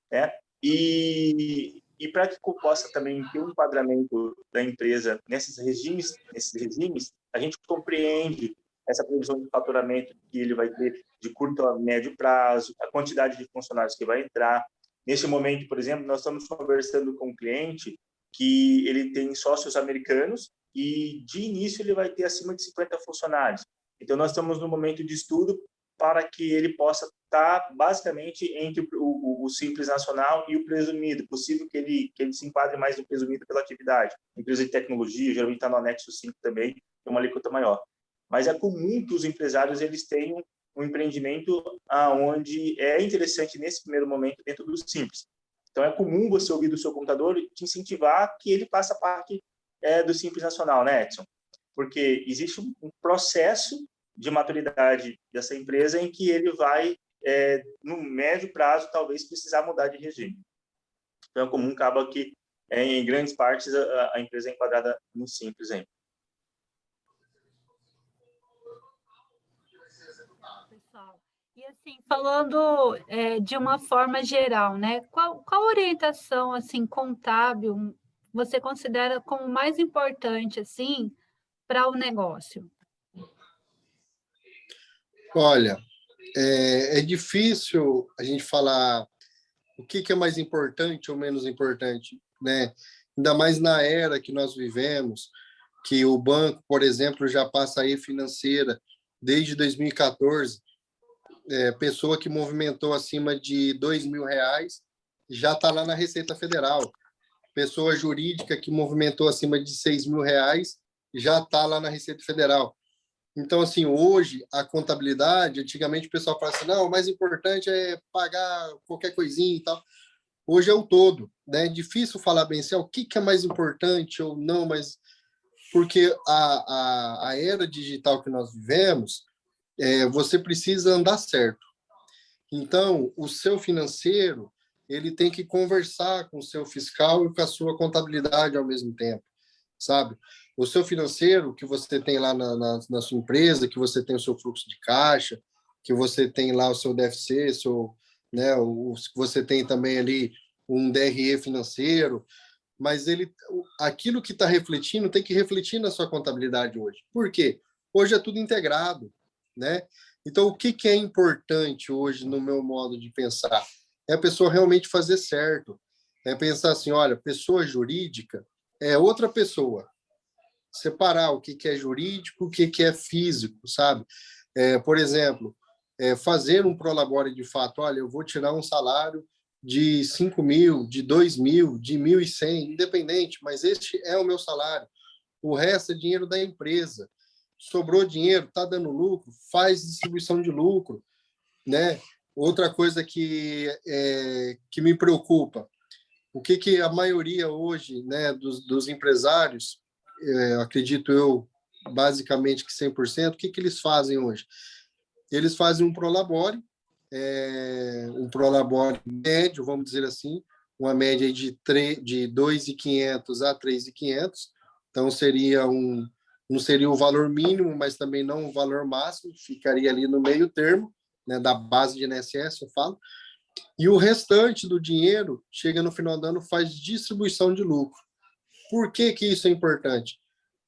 né? E para que eu possa também ter um enquadramento da empresa nesses regimes, a gente compreende essa previsão de faturamento que ele vai ter de curto a médio prazo, a quantidade de funcionários que vai entrar. Nesse momento, por exemplo, nós estamos conversando com um cliente que ele tem sócios americanos e, de início, ele vai ter acima de 50 funcionários. Então, nós estamos no momento de estudo para que ele possa estar, basicamente, entre o Simples Nacional e o presumido. Possível que ele se enquadre mais no presumido pela atividade. Empresa de tecnologia, geralmente está no anexo 5 também, tem uma alíquota maior. Mas é comum que os empresários eles tenham um empreendimento onde é interessante, nesse primeiro momento, dentro do Simples. Então, é comum você ouvir do seu computador e te incentivar que ele faça parte do Simples Nacional, né, Edson? Porque existe um processo de maturidade dessa empresa em que ele vai, no médio prazo, talvez precisar mudar de regime. Então, é comum, acaba que, em grandes partes, a empresa é enquadrada no Simples ainda. Pessoal, e assim, falando de uma forma geral, né? Qual orientação, assim, contábil você considera como mais importante, assim, para o negócio? Olha, é difícil a gente falar o que é mais importante ou menos importante, né? Ainda mais na era que nós vivemos, que o banco, por exemplo, já passa aí financeira desde 2014, pessoa que movimentou acima de R$2.000 já está lá na Receita Federal. Pessoa jurídica que movimentou acima de R$6.000 já está lá na Receita Federal. Então, assim, hoje, a contabilidade, antigamente o pessoal fala assim, não, o mais importante é pagar qualquer coisinha e tal. Hoje é o todo, né? É difícil falar bem assim, o que é mais importante ou não, mas porque a era digital que nós vivemos, você precisa andar certo. Então, o seu financeiro, ele tem que conversar com o seu fiscal e com a sua contabilidade ao mesmo tempo, sabe? O seu financeiro que você tem lá na sua empresa, que você tem o seu fluxo de caixa, que você tem lá o seu DFC, né, você tem também ali um DRE financeiro, mas aquilo que está refletindo tem que refletir na sua contabilidade hoje. Por quê? Hoje é tudo integrado, né? Então, o que é importante hoje no meu modo de pensar? É a pessoa realmente fazer certo. É pensar assim, olha, pessoa jurídica é outra pessoa. Separar o que é jurídico, o que é físico, sabe? Por exemplo, fazer um prolabore de fato. Olha, eu vou tirar um salário de 5.000, de 2.000, de 1.100, independente, mas este é o meu salário. O resto é dinheiro da empresa. Sobrou dinheiro, está dando lucro, faz distribuição de lucro, né? Outra coisa que me preocupa, o que a maioria hoje, né, dos empresários, acredito eu, basicamente que 100%, o que eles fazem hoje? Eles fazem um prolabore médio, vamos dizer assim, uma média de 2.500 a 3.500, então não seria o valor mínimo, mas também não o valor máximo, ficaria ali no meio termo, né, da base de INSS, eu falo, e o restante do dinheiro, chega no final do ano, faz distribuição de lucro. Por que isso é importante?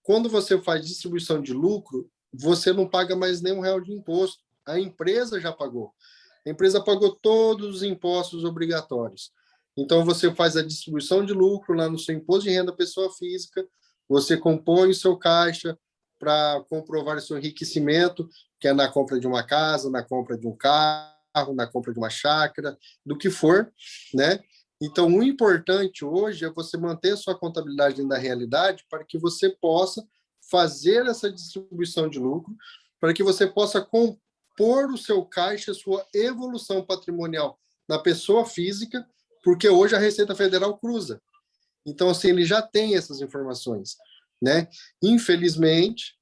quando você faz distribuição de lucro, você não paga mais nem R$1 de imposto. A empresa já pagou. A empresa pagou todos os impostos obrigatórios. Então, você faz a distribuição de lucro lá no seu imposto de renda pessoa física, você compõe o seu caixa para comprovar o seu enriquecimento, que é na compra de uma casa, na compra de um carro, na compra de uma chácara, do que for, né? Então, o importante hoje é você manter a sua contabilidade dentro da realidade para que você possa fazer essa distribuição de lucro, para que você possa compor o seu caixa, a sua evolução patrimonial na pessoa física, porque hoje a Receita Federal cruza. Então, assim, ele já tem essas informações, né? Infelizmente,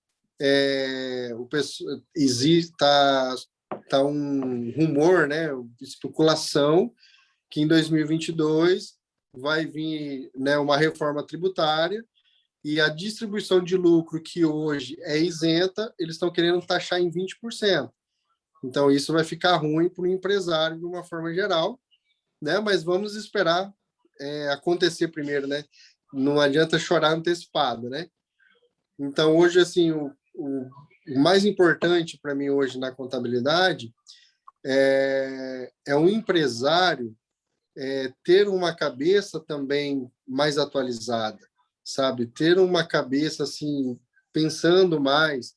existe tá um rumor, né, especulação, que em 2022 vai vir, né, uma reforma tributária e a distribuição de lucro que hoje é isenta, eles estão querendo taxar em 20%. Então, isso vai ficar ruim para o empresário de uma forma geral, né? Mas vamos esperar acontecer primeiro, né? Não adianta chorar antecipado, né? Então, hoje, assim, o mais importante para mim hoje na contabilidade é um empresário ter uma cabeça também mais atualizada, sabe? Ter uma cabeça, assim, pensando mais.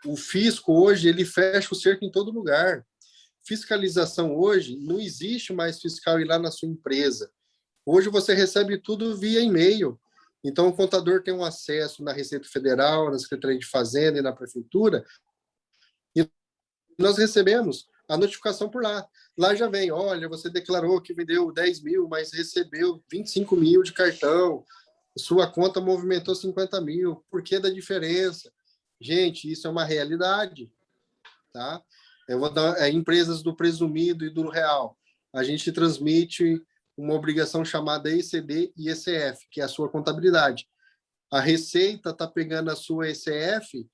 O fisco hoje, ele fecha o cerco em todo lugar. Fiscalização hoje, não existe mais fiscal ir lá na sua empresa. Hoje você recebe tudo via e-mail. Então, o contador tem um acesso na Receita Federal, na Secretaria de Fazenda e na Prefeitura, e nós recebemos a notificação por lá. Lá já vem, olha, você declarou que vendeu 10 mil, mas recebeu 25 mil de cartão, sua conta movimentou 50 mil, por que da diferença? Gente, isso é uma realidade, tá? Eu vou dar empresas do presumido e do real. A gente transmite uma obrigação chamada ECD e ECF, que é a sua contabilidade. A Receita está pegando a sua ECF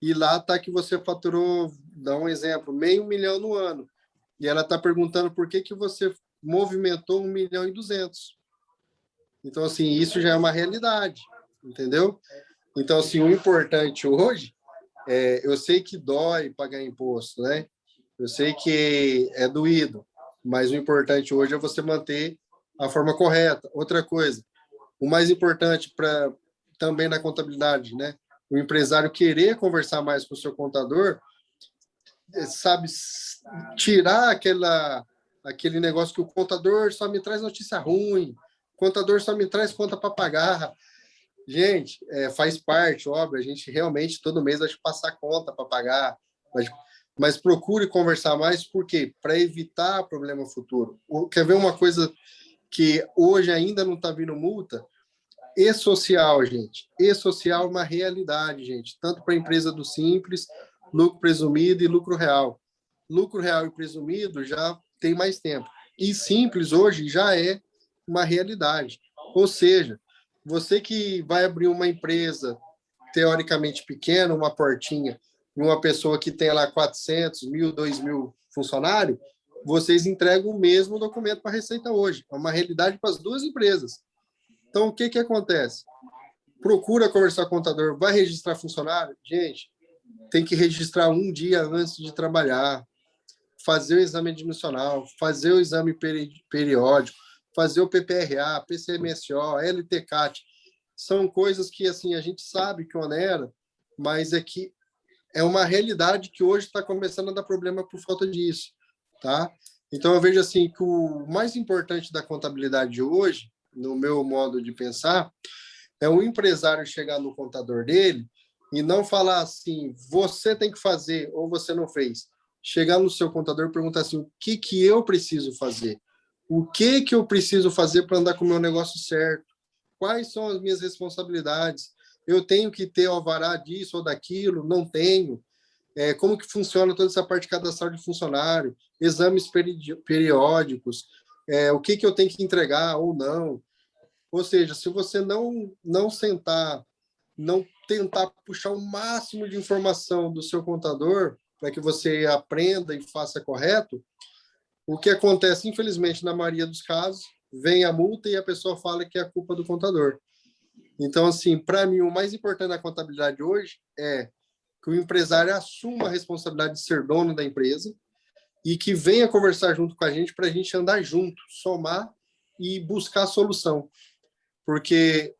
e lá está que você faturou, dá um exemplo, R$500 mil no ano. E ela está perguntando por que você movimentou 1.200.000. Então, assim, isso já é uma realidade, entendeu? Então, assim, o importante hoje, eu sei que dói pagar imposto, né? Eu sei que é doído, mas o importante hoje é você manter a forma correta. Outra coisa, o mais importante também na contabilidade, né? O empresário querer conversar mais com o seu contador, sabe, tirar aquele negócio que o contador só me traz notícia ruim, o contador só me traz conta para pagar. Gente, faz parte, óbvio, a gente realmente todo mês vai te passar conta para pagar, mas procure conversar mais, por quê? Para evitar problema futuro. Quer ver uma coisa que hoje ainda não está vindo multa? E-social, gente. E-social é uma realidade, gente, tanto para a empresa do Simples, lucro presumido e lucro real. Lucro real e presumido já tem mais tempo. E Simples hoje já é uma realidade. Ou seja, você que vai abrir uma empresa teoricamente pequena, uma portinha, uma pessoa que tem lá 400, 1.000, 2.000 funcionários, vocês entregam o mesmo documento para a Receita hoje. É uma realidade para as duas empresas. Então, o que acontece? Procura conversar com o contador, vai registrar funcionário? Gente, tem que registrar um dia antes de trabalhar, fazer o exame admissional, fazer o exame periódico, fazer o PPRA, PCMSO, LTCAT. São coisas que, assim, a gente sabe que onera, mas é que é uma realidade que hoje está começando a dar problema por falta disso, tá? Então, eu vejo, assim, que o mais importante da contabilidade hoje, no meu modo de pensar, é o empresário chegar no contador dele e não falar assim, você tem que fazer ou você não fez. Chegar no seu contador e perguntar assim, o que eu preciso fazer? O que eu preciso fazer para andar com o meu negócio certo? Quais são as minhas responsabilidades? Eu tenho que ter alvará disso ou daquilo? Não tenho? Como que funciona toda essa parte cadastral de funcionário? Exames periódicos? O que eu tenho que entregar ou não? Ou seja, se você não sentar, não tentar puxar o máximo de informação do seu contador para que você aprenda e faça correto, o que acontece, infelizmente, na maioria dos casos, vem a multa e a pessoa fala que é a culpa do contador. Então, assim, para mim, o mais importante da contabilidade hoje é que o empresário assuma a responsabilidade de ser dono da empresa e que venha conversar junto com a gente para a gente andar junto, somar e buscar a solução. Porque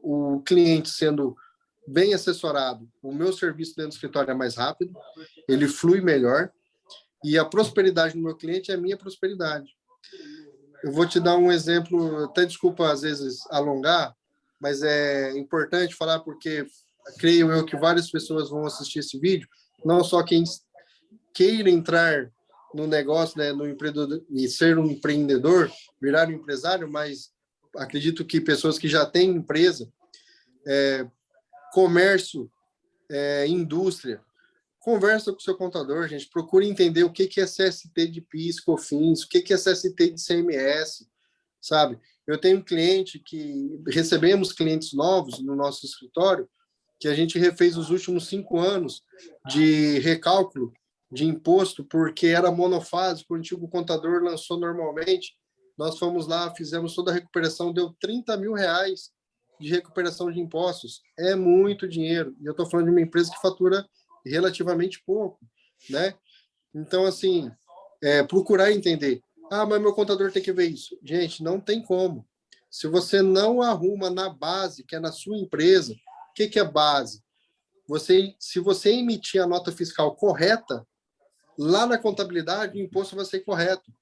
o cliente sendo bem assessorado, o meu serviço dentro do escritório é mais rápido, ele flui melhor, e a prosperidade do meu cliente é a minha prosperidade. Eu vou te dar um exemplo, até desculpa às vezes alongar, mas é importante falar porque creio eu que várias pessoas vão assistir esse vídeo, não só quem queira entrar no negócio, né, no empreendedor, e ser um empreendedor, virar um empresário, mas acredito que pessoas que já têm empresa, comércio, indústria, conversa com o seu contador, gente, procure entender o que é CST de PIS, COFINS, o que é CST de CMS, sabe? Eu tenho um cliente que recebemos clientes novos no nosso escritório, que a gente refez os últimos 5 anos de recálculo de imposto, porque era monofásico, o antigo contador lançou normalmente, nós fomos lá, fizemos toda a recuperação, deu R$30 mil de recuperação de impostos. É muito dinheiro. E eu estou falando de uma empresa que fatura relativamente pouco, né? Então, assim, procurar entender. Ah, mas meu contador tem que ver isso. Gente, não tem como. Se você não arruma na base, que é na sua empresa, o que é base? Se você emitir a nota fiscal correta, lá na contabilidade o imposto vai ser correto.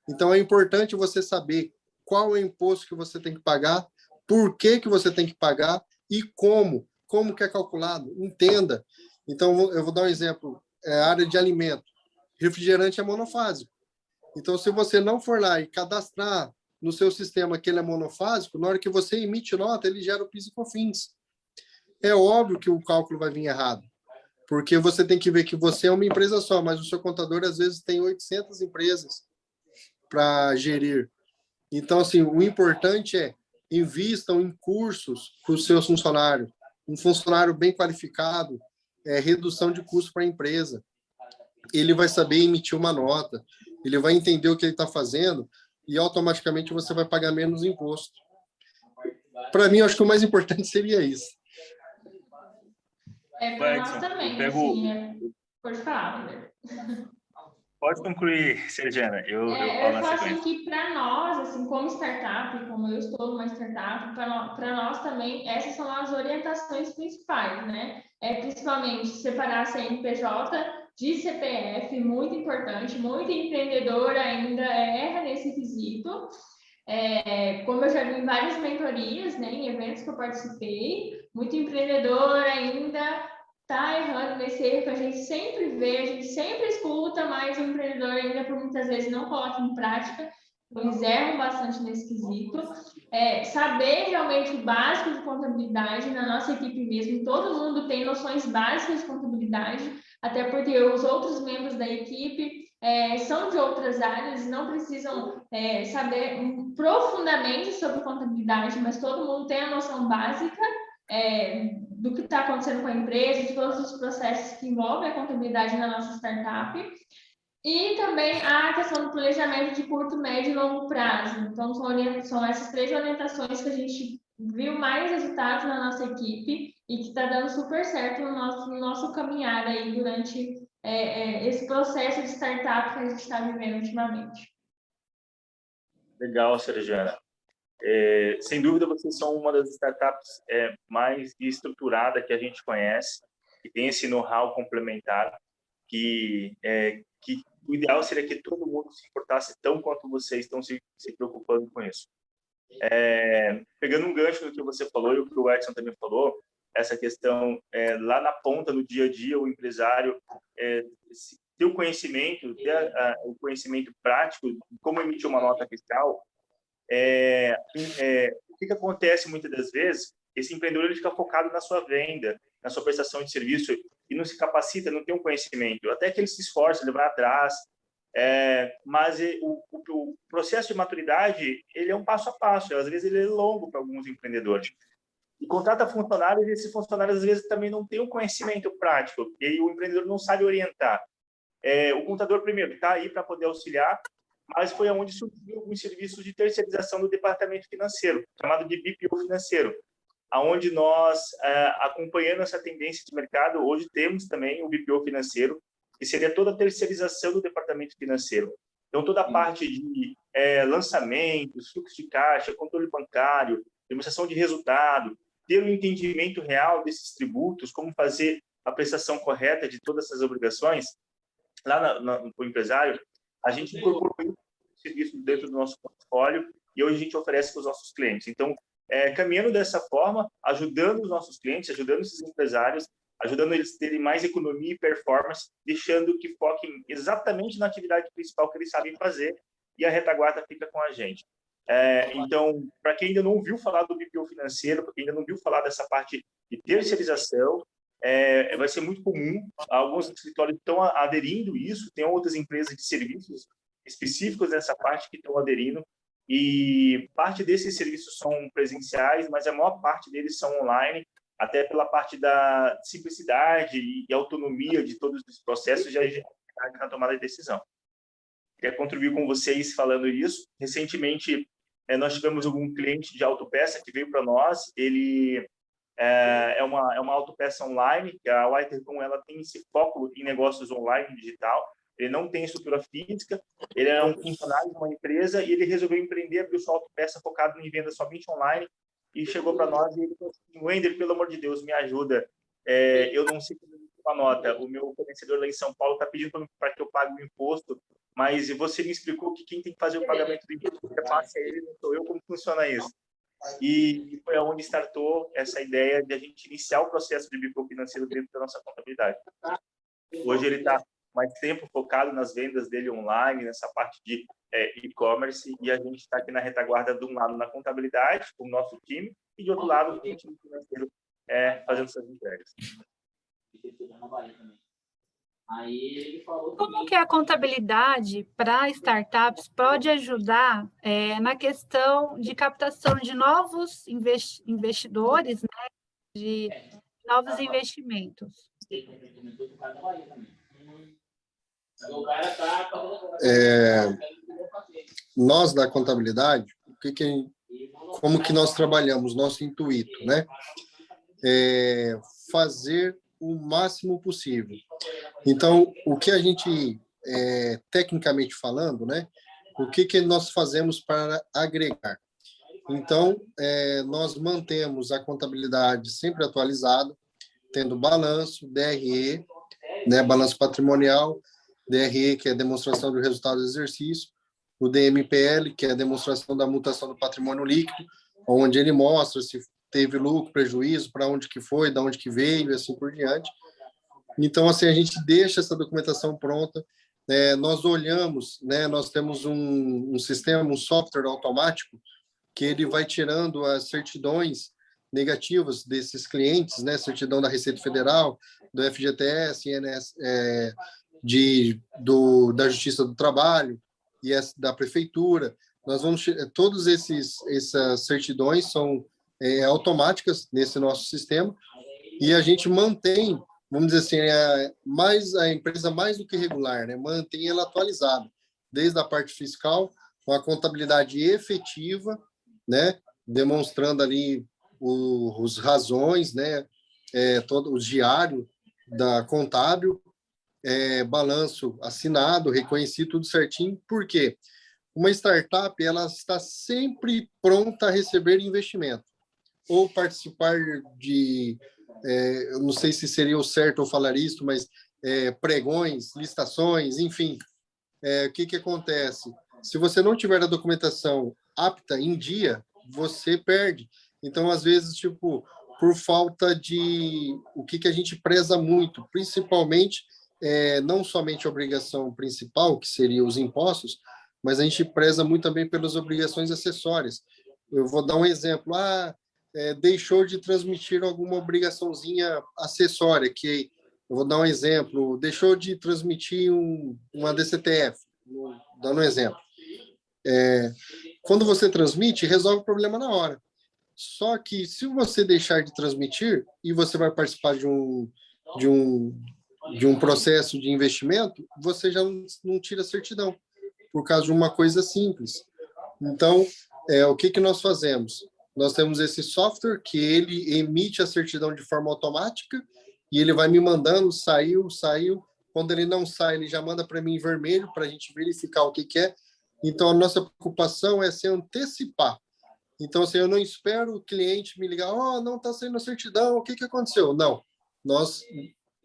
Então, é importante você saber qual é o imposto que você tem que pagar, por que você tem que pagar e como que é calculado. Entenda. Então, eu vou dar um exemplo. Área de alimento. Refrigerante é monofásico. Então, se você não for lá e cadastrar no seu sistema que ele é monofásico, na hora que você emite nota, ele gera o PIS e COFINS. É óbvio que o cálculo vai vir errado, porque você tem que ver que você é uma empresa só, mas o seu contador, às vezes, tem 800 empresas para gerir. Então, assim, o importante é invistam em cursos para os seus funcionários. Um funcionário bem qualificado, redução de custo para a empresa. Ele vai saber emitir uma nota, ele vai entender o que ele está fazendo e automaticamente você vai pagar menos imposto. Para mim, eu acho que o mais importante seria isso. Para nós também, assim, pode falar, né? Pode concluir, Sergiana, eu falo na falo assim sequência. que para nós, assim, como startup, como eu estou numa startup, para nós também, essas são as orientações principais, né? Principalmente separar CNPJ de CPF, muito importante, muito empreendedor ainda erra nesse quesito. Como eu já vi em várias mentorias, né, em eventos que eu participei, muito empreendedor ainda está errando nesse erro que a gente sempre vê, a gente sempre escuta, mas o empreendedor ainda por muitas vezes não coloca em prática, eles erram bastante nesse quesito. Saber realmente o básico de contabilidade na nossa equipe mesmo, todo mundo tem noções básicas de contabilidade, até porque os outros membros da equipe são de outras áreas e não precisam saber profundamente sobre contabilidade, mas todo mundo tem a noção básica do que está acontecendo com a empresa, de todos os processos que envolvem a contabilidade na nossa startup. E também a questão do planejamento de curto, médio e longo prazo. Então, são essas 3 orientações que a gente viu mais resultados na nossa equipe e que está dando super certo no nosso caminhar aí durante esse processo de startup que a gente está vivendo ultimamente. Legal, Sergiana. Sem dúvida, vocês são uma das startups mais estruturada que a gente conhece, que tem esse know-how complementar, que o ideal seria que todo mundo se importasse tão quanto vocês estão se preocupando com isso. Pegando um gancho do que você falou e o que o Edson também falou, essa questão lá na ponta, no dia a dia, o empresário ter o conhecimento, o conhecimento prático de como emitir uma nota fiscal. O que acontece muitas das vezes? Esse empreendedor ele fica focado na sua venda, na sua prestação de serviço e não se capacita, não tem um conhecimento. Até que ele se esforça, ele vai atrás, mas o processo de maturidade ele é um passo a passo. Às vezes ele é longo para alguns empreendedores. E contrata funcionários e esses funcionários às vezes também não têm um conhecimento prático e o empreendedor não sabe orientar. O contador primeiro está aí para poder auxiliar, mas foi onde surgiu alguns serviços de terceirização do departamento financeiro, chamado de BPO financeiro. aonde nós, acompanhando essa tendência de mercado, hoje temos também o BPO financeiro, que seria toda a terceirização do departamento financeiro. Então, toda a parte de lançamentos, fluxo de caixa, controle bancário, demonstração de resultado, ter um entendimento real desses tributos, como fazer a prestação correta de todas essas obrigações, lá no empresário, a gente incorporou esse serviço dentro do nosso portfólio e hoje a gente oferece para os nossos clientes. Então, caminhando dessa forma, ajudando os nossos clientes, ajudando esses empresários, ajudando eles a terem mais economia e performance, deixando que foquem exatamente na atividade principal que eles sabem fazer e a retaguarda fica com a gente. Então, para quem ainda não ouviu falar do BPO financeiro, para quem ainda não ouviu falar dessa parte de terceirização, vai ser muito comum. Alguns escritórios estão aderindo isso, tem outras empresas de serviços específicos dessa parte que estão aderindo, e parte desses serviços são presenciais, mas a maior parte deles são online, até pela parte da simplicidade e autonomia de todos os processos de agilidade na tomada de decisão. Quero contribuir com vocês falando isso. Recentemente, nós tivemos algum cliente de autopeça que veio para nós. Ele é uma autopeça online, que a Whitercom ela tem esse foco em negócios online, digital. Ele não tem estrutura física, ele é um funcionário de uma empresa e ele resolveu empreender, abriu sua autopeça focado em venda somente online e chegou para nós e ele falou assim: Wender, pelo amor de Deus, me ajuda. Eu não sei como uma nota. O meu fornecedor lá em São Paulo está pedindo para que eu pague o imposto, mas você me explicou que quem tem que fazer o pagamento do imposto é ele, não sou eu, como funciona isso? E foi onde startou essa ideia de a gente iniciar o processo de BPO financeiro dentro da nossa contabilidade. Hoje ele está mais tempo focado nas vendas dele online, nessa parte de e-commerce, e a gente está aqui na retaguarda, de um lado na contabilidade, com o nosso time, e de outro lado, o time financeiro fazendo essas entregas. Como que a contabilidade para startups pode ajudar na questão de captação de novos investidores, né, de novos investimentos? Nós, da contabilidade, como que nós trabalhamos? Nosso intuito, né? Fazer o máximo possível. Então, o que a gente, tecnicamente falando, né? O que nós fazemos para agregar? Então, nós mantemos a contabilidade sempre atualizada, tendo balanço, DRE, né? Balanço patrimonial, DRE, que é a demonstração do resultado do exercício, o DMPL, que é a demonstração da mutação do patrimônio líquido, onde ele mostra se teve lucro, prejuízo, para onde que foi, de onde que veio, e assim por diante. Então, assim, a gente deixa essa documentação pronta, nós olhamos, né, nós temos um sistema, um software automático, que ele vai tirando as certidões negativas desses clientes, né, certidão da Receita Federal, do FGTS, INS, da Justiça do Trabalho e da Prefeitura. Nós vamos todos essas certidões são automáticas nesse nosso sistema e a gente mantém, vamos dizer assim, a empresa mais do que regular, né? Mantém ela atualizada, desde a parte fiscal, com a contabilidade efetiva, né? Demonstrando ali os razões, né? Todo o diário da contábil, balanço assinado, reconhecido, tudo certinho. Por quê? Uma startup, ela está sempre pronta a receber investimento ou participar de, eu não sei se seria o certo eu falar isso, mas pregões, licitações, enfim. O que acontece? Se você não tiver a documentação apta em dia, você perde. Então, às vezes, tipo, por falta de... O que a gente preza muito, principalmente, não somente a obrigação principal, que seria os impostos, mas a gente preza muito também pelas obrigações acessórias. Eu vou dar um exemplo. Deixou de transmitir alguma obrigaçãozinha acessória, que eu vou dar um exemplo, deixou de transmitir uma DCTF, dando um exemplo. Quando você transmite, resolve o problema na hora. Só que se você deixar de transmitir e você vai participar de um processo de investimento, você já não tira certidão, por causa de uma coisa simples. Então, o que nós fazemos? Nós temos esse software que ele emite a certidão de forma automática e ele vai me mandando, saiu. Quando ele não sai, ele já manda para mim em vermelho para a gente verificar o que é. Então, a nossa preocupação é se antecipar. Então, assim, eu não espero o cliente me ligar, não está saindo a certidão, o que aconteceu? Não, nós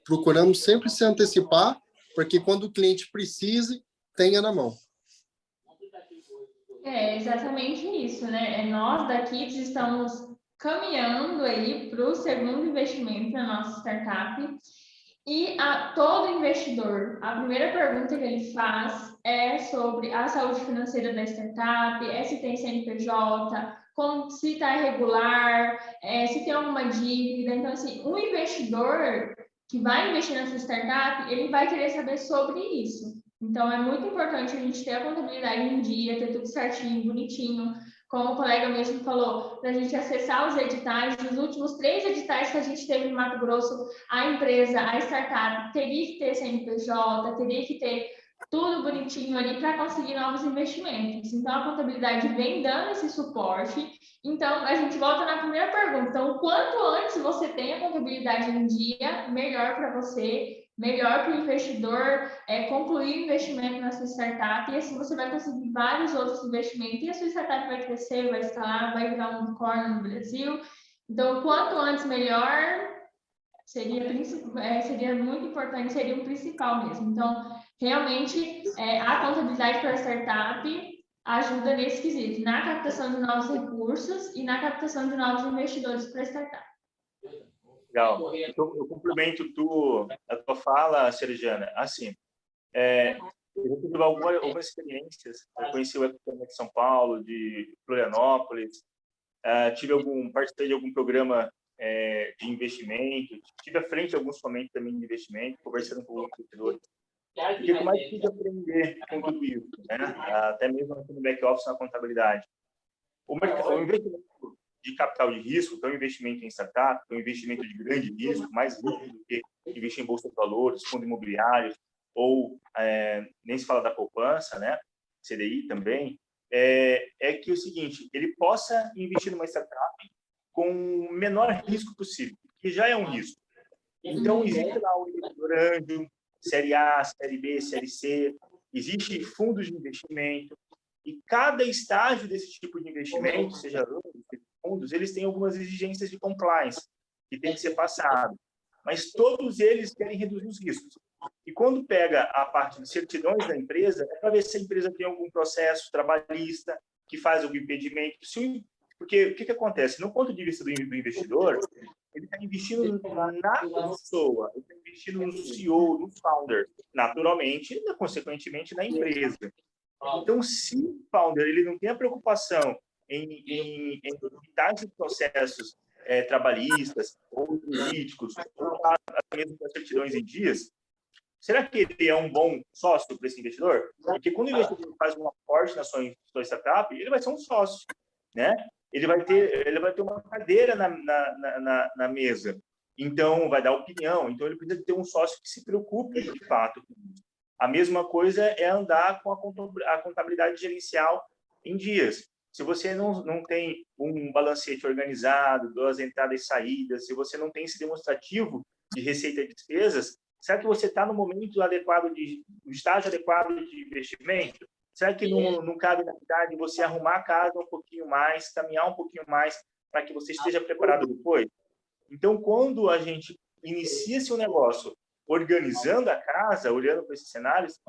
procuramos sempre se antecipar, porque quando o cliente precise, tenha na mão. É exatamente isso, né? Nós daqui estamos caminhando aí para o segundo investimento na nossa startup. E a todo investidor, a primeira pergunta que ele faz é sobre a saúde financeira da startup, se tem CNPJ, se está irregular, se tem alguma dívida. Então, assim, um investidor que vai investir nessa startup, ele vai querer saber sobre isso. Então, é muito importante a gente ter a contabilidade em dia, ter tudo certinho, bonitinho. Como o colega mesmo falou, para a gente acessar os editais, os últimos 3 editais que a gente teve no Mato Grosso, a empresa, a startup, teria que ter CNPJ, teria que ter tudo bonitinho ali para conseguir novos investimentos. Então, a contabilidade vem dando esse suporte. Então, a gente volta na primeira pergunta. Então, quanto antes você tem a contabilidade em dia, melhor para você, melhor para o investidor concluir o investimento na sua startup, e assim você vai conseguir vários outros investimentos, e a sua startup vai crescer, vai escalar, vai virar um unicórnio no Brasil. Então, quanto antes, melhor, seria muito importante, seria o principal mesmo. Então, realmente, a contabilidade para a startup ajuda nesse quesito, na captação de novos recursos e na captação de novos investidores para a startup. Legal. Eu complemento a tua fala, Sergiana. Assim, eu tive algumas experiências. Eu conheci o Economia de São Paulo, de Florianópolis. Participei de algum programa de investimento. Estive à frente de alguns fomentos também de investimento, conversando com outros investidores. O que eu mais pude aprender com tudo isso, né? Até mesmo no back-office, na contabilidade. O investimento de capital de risco, que é um investimento em startup, que é um investimento de grande risco, mais risco do que investir em bolsa de valores, fundo imobiliário, ou nem se fala da poupança, né? CDI também, é que o seguinte, ele possa investir numa startup com o menor risco possível, que já é um risco. Então, existe lá o investidor anjo, série A, série B, série C, existe fundos de investimento, e cada estágio desse tipo de investimento, seja fundos, eles têm algumas exigências de compliance que tem que ser passado, mas todos eles querem reduzir os riscos. E quando pega a parte de certidões da empresa, é para ver se a empresa tem algum processo trabalhista que faz algum impedimento. Porque o que acontece? No ponto de vista do investidor, ele está investindo na pessoa, ele está investindo no CEO, no founder, naturalmente, e consequentemente na empresa. Então, se o founder ele não tem a preocupação em evitar esses processos trabalhistas ou jurídicos, ou até mesmo as certidões em dias, será que ele é um bom sócio para esse investidor? Porque quando o investidor faz um aporte na sua startup, ele vai ser um sócio, né? Ele vai ter uma cadeira na mesa, então vai dar opinião, então ele precisa ter um sócio que se preocupe de fato com isso. A mesma coisa é andar com a contabilidade gerencial em dias. Se você não tem um balancete organizado, 2 entradas e saídas, se você não tem esse demonstrativo de receita e despesas, será que você está no momento adequado, no estágio adequado de investimento? Será que não cabe na idade você arrumar a casa um pouquinho mais, caminhar um pouquinho mais para que você esteja preparado depois? Então, quando a gente inicia esse negócio organizando a casa, olhando para esses cenários,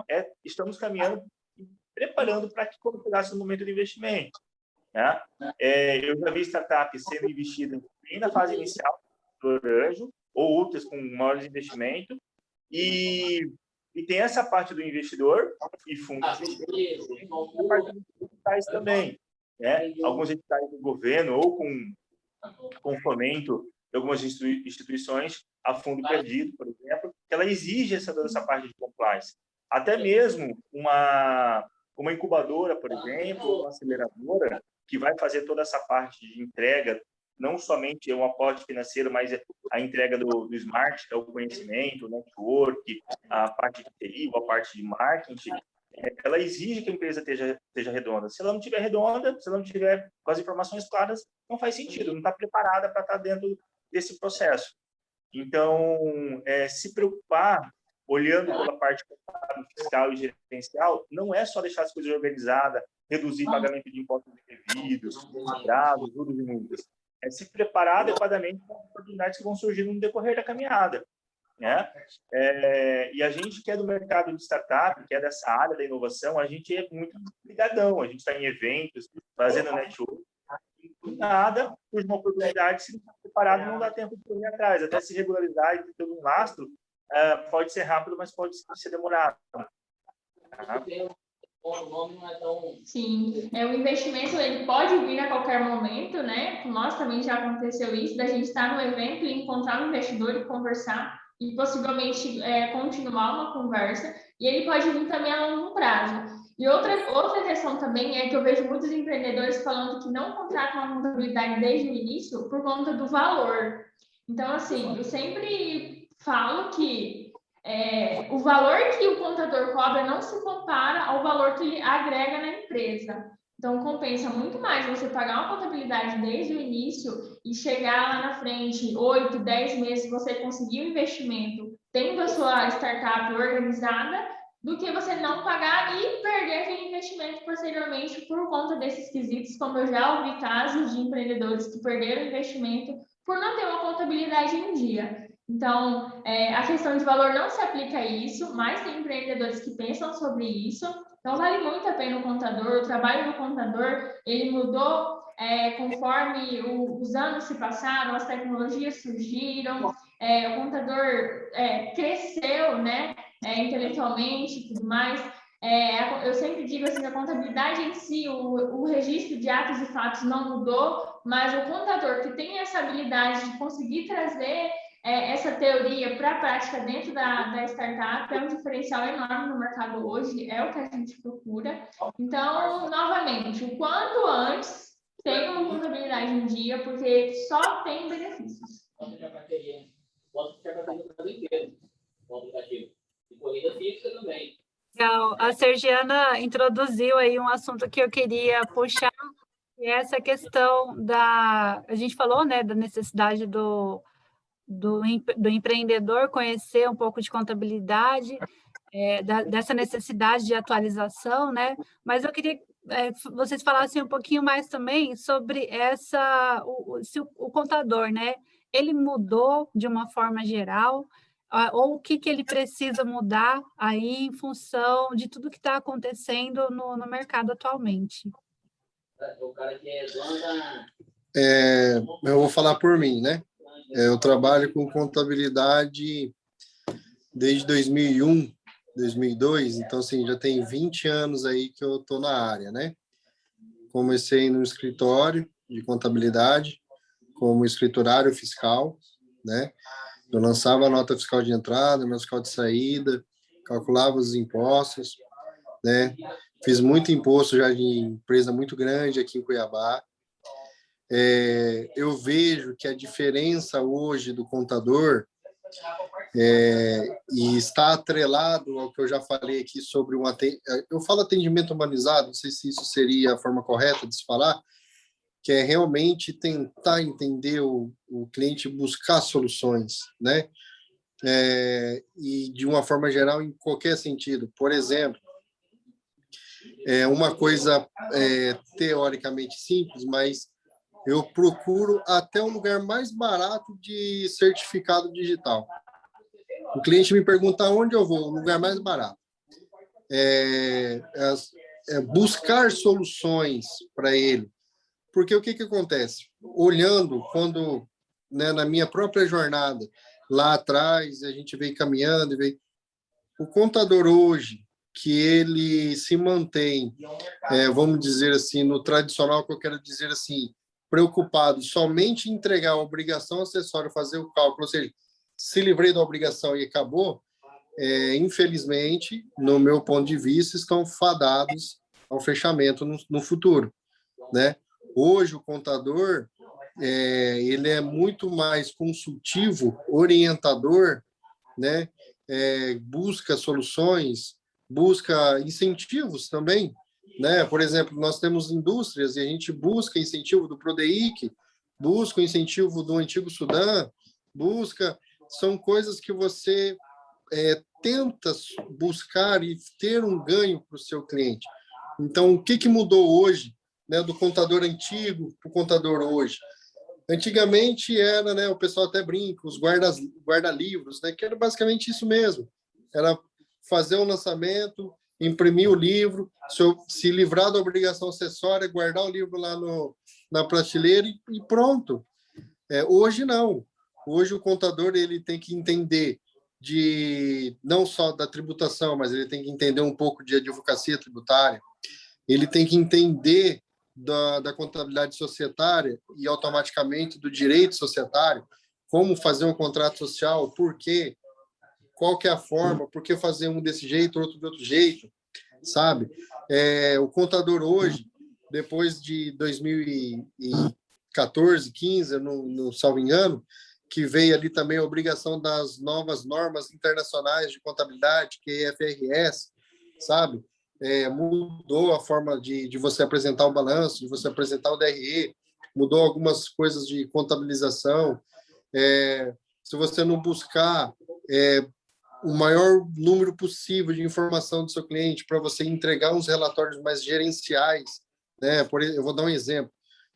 estamos caminhando e preparando para que quando chegasse o momento de investimento. Né? Eu já vi startups sendo investidas bem na fase inicial do anjo, ou outras com maiores investimentos, e tem essa parte do investidor e fundos de investimento, e a parte dos editais também. Né? Alguns editais do governo ou com fomento de algumas instituições, a fundo perdido, por exemplo, que ela exige toda essa parte de compliance. Até mesmo uma incubadora, por exemplo, uma aceleradora, que vai fazer toda essa parte de entrega, não somente um aporte financeiro, mas a entrega do smart, que é o conhecimento, o network, a parte de TI, a parte de marketing, ela exige que a empresa esteja redonda. Se ela não estiver redonda, se ela não tiver com as informações claras, não faz sentido, não está preparada para estar dentro desse processo. Então, se preocupar, olhando pela parte fiscal e gerencial, não é só deixar as coisas organizadas, reduzir pagamento de impostos indevidos, atrasos, juros e multas. É se preparar adequadamente para as oportunidades que vão surgir no decorrer da caminhada, né? E a gente que é do mercado de startup, que é dessa área da inovação, a gente é muito ligadão, a gente está em eventos, fazendo network, nada, surge uma oportunidade, se não está preparado, não dá tempo de correr atrás, até se regularizar e ter um lastro, pode ser rápido, mas pode ser demorado. O nome não é tão... Sim, o investimento ele pode vir a qualquer momento, né? Com nós também já aconteceu isso, da gente estar no evento e encontrar um investidor e conversar e possivelmente continuar uma conversa, e ele pode vir também a longo prazo. E outra questão também é que eu vejo muitos empreendedores falando que não contratam a contabilidade desde o início por conta do valor. Então, assim, eu sempre falo que o valor que o contador cobra não se compara ao valor que ele agrega na empresa. Então, compensa muito mais você pagar uma contabilidade desde o início e chegar lá na frente, 8, 10 meses, você conseguir um investimento tendo a sua startup organizada, do que você não pagar e perder aquele investimento posteriormente por conta desses quesitos, como eu já ouvi casos de empreendedores que perderam investimento por não ter uma contabilidade em dia. Então, a questão de valor não se aplica a isso, mas tem empreendedores que pensam sobre isso. Então, vale muito a pena o contador. O trabalho do contador, ele mudou conforme os anos se passaram, as tecnologias surgiram, o contador cresceu, né, intelectualmente e tudo mais. Eu sempre digo assim, a contabilidade em si, o registro de atos e fatos não mudou, mas o contador que tem essa habilidade de conseguir trazer essa teoria para a prática dentro da startup é um diferencial enorme no mercado hoje, é o que a gente procura. Então, novamente, o quanto antes tenha uma contabilidade em dia, porque só tem benefícios. Posso já bateria no Brasil inteiro, no aplicativo. E corrida fixa também. Então, a Sergiana introduziu aí um assunto que eu queria puxar, que é essa questão a gente falou, né, da necessidade do empreendedor conhecer um pouco de contabilidade, dessa necessidade de atualização, né? Mas eu queria que vocês falassem um pouquinho mais também sobre se o contador, né? Ele mudou de uma forma geral, ou o que ele precisa mudar aí em função de tudo que está acontecendo no mercado atualmente. O cara que é dono da... Eu vou falar por mim, né? Eu trabalho com contabilidade desde 2001, 2002, então, assim, já tem 20 anos aí que eu estou na área, né? Comecei no escritório de contabilidade, como escriturário fiscal, né? Eu lançava a nota fiscal de entrada, nota fiscal de saída, calculava os impostos, né? Fiz muito imposto já de empresa muito grande aqui em Cuiabá. Eu vejo que a diferença hoje do contador e está atrelado ao que eu já falei aqui sobre eu falo atendimento humanizado, não sei se isso seria a forma correta de se falar, que é realmente tentar entender o cliente, buscar soluções, né? E de uma forma geral em qualquer sentido. Por exemplo, uma coisa teoricamente simples, mas eu procuro até o lugar mais barato de certificado digital. O cliente me pergunta onde eu vou, o lugar mais barato. Buscar soluções para ele. Porque o que acontece? Olhando, quando, né, na minha própria jornada, lá atrás, a gente veio caminhando, o contador hoje, que ele se mantém, vamos dizer assim, no tradicional, que eu quero dizer assim, preocupado somente em entregar a obrigação acessória, fazer o cálculo, ou seja, se livrei da obrigação e acabou, infelizmente, no meu ponto de vista, estão fadados ao fechamento no futuro, né? Hoje, o contador, ele é muito mais consultivo, orientador, né? Busca soluções busca incentivos também, né? Por exemplo, nós temos indústrias e a gente busca incentivo do Prodeic, busca o incentivo do Antigo Sudã, são coisas que você tenta buscar e ter um ganho para o seu cliente. Então, o que mudou hoje, né, do contador antigo para o contador hoje? Antigamente era, né, o pessoal até brinca, os guarda-livros, né, que era basicamente isso mesmo. Era fazer um lançamento, imprimir o livro, se livrar da obrigação acessória, guardar o livro lá na prateleira e pronto. Hoje não. Hoje o contador ele tem que entender não só da tributação, mas ele tem que entender um pouco de advocacia tributária, ele tem que entender da contabilidade societária e automaticamente do direito societário, como fazer um contrato social, por quê, qual que é a forma, por que fazer um desse jeito, outro de outro jeito, sabe? O contador hoje, depois de 2014, 15, não salvo engano, que veio ali também a obrigação das novas normas internacionais de contabilidade, que é a IFRS, sabe? Mudou a forma de você apresentar o balanço, de você apresentar o DRE, mudou algumas coisas de contabilização. Se você não buscar o maior número possível de informação do seu cliente para você entregar uns relatórios mais gerenciais, né? Eu vou dar um exemplo.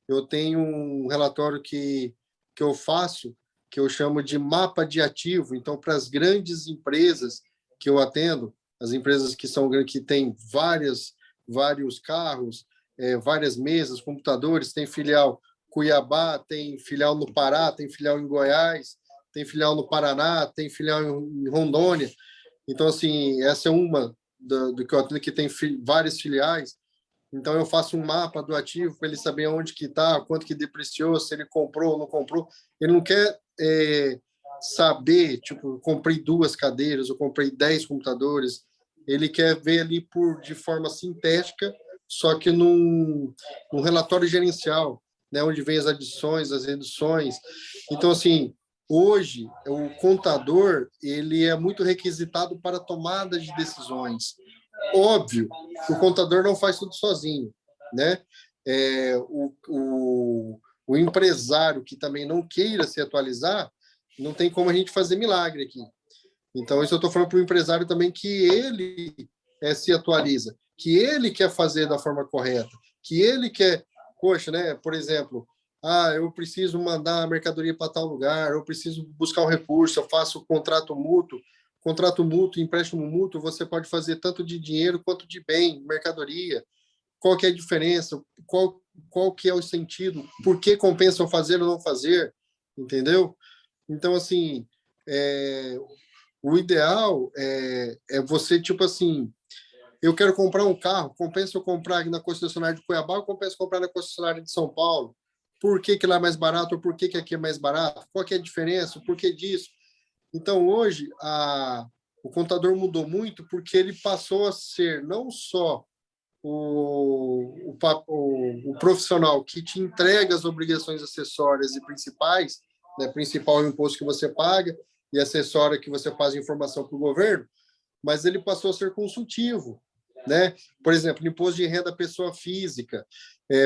Eu tenho um relatório que eu faço, que eu chamo de mapa de ativo. Então, para as grandes empresas que eu atendo, as empresas que têm vários carros, várias mesas, computadores, tem filial Cuiabá, tem filial no Pará, tem filial em Goiás, tem filial no Paraná, tem filial em Rondônia. Então, assim, essa é uma do que eu atendo, que tem várias filiais. Então, eu faço um mapa do ativo para ele saber onde que está, quanto que depreciou, se ele comprou ou não comprou. Ele não quer saber, tipo, eu comprei 2 cadeiras, eu comprei 10 computadores. Ele quer ver ali de forma sintética, só que num relatório gerencial, né, onde vem as adições, as reduções. Então, assim, hoje, o contador ele é muito requisitado para tomada de decisões. Óbvio que o contador não faz tudo sozinho, né? O empresário que também não queira se atualizar, não tem como a gente fazer milagre aqui. Então, isso eu estou falando para o empresário também, que ele se atualiza, que ele quer fazer da forma correta, que ele quer, poxa, né? Por exemplo, eu preciso mandar a mercadoria para tal lugar, eu preciso buscar um recurso, eu faço contrato mútuo, empréstimo mútuo, você pode fazer tanto de dinheiro quanto de bem, mercadoria. Qual que é a diferença? Qual que é o sentido? Por que compensa eu fazer ou não fazer? Entendeu? Então, assim, o ideal é você, tipo assim, eu quero comprar um carro, compensa eu comprar na concessionária de Cuiabá ou compensa eu comprar na concessionária de São Paulo? Por que lá é mais barato ou por que aqui é mais barato? Qual que é a diferença? Por que disso? Então, hoje, o contador mudou muito porque ele passou a ser não só o profissional que te entrega as obrigações acessórias e principais, né, principal é o imposto que você paga e acessória que você faz informação para o governo, mas ele passou a ser consultivo, né? Por exemplo, imposto de renda pessoa física.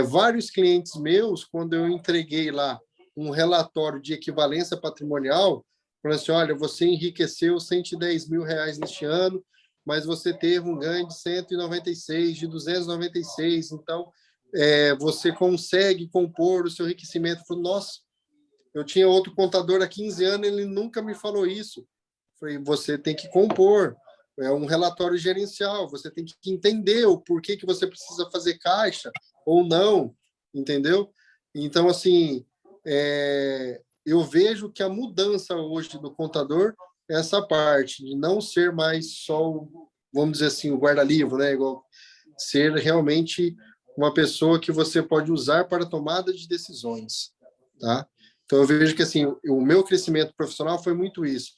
Vários clientes meus, quando eu entreguei lá um relatório de equivalência patrimonial, falando assim, olha, você enriqueceu R$110 mil neste ano, mas você teve um ganho de 196, de 296, então você consegue compor o seu enriquecimento. Eu falei, nossa, eu tinha outro contador há 15 anos, ele nunca me falou isso. Eu falei, você tem que compor, é um relatório gerencial, você tem que entender o porquê que você precisa fazer caixa ou não, entendeu? Então, assim, eu vejo que a mudança hoje do contador é essa parte de não ser mais só, vamos dizer assim, o guarda-livro, né? Igual, ser realmente uma pessoa que você pode usar para tomada de decisões, tá? Então, eu vejo que, assim, o meu crescimento profissional foi muito isso.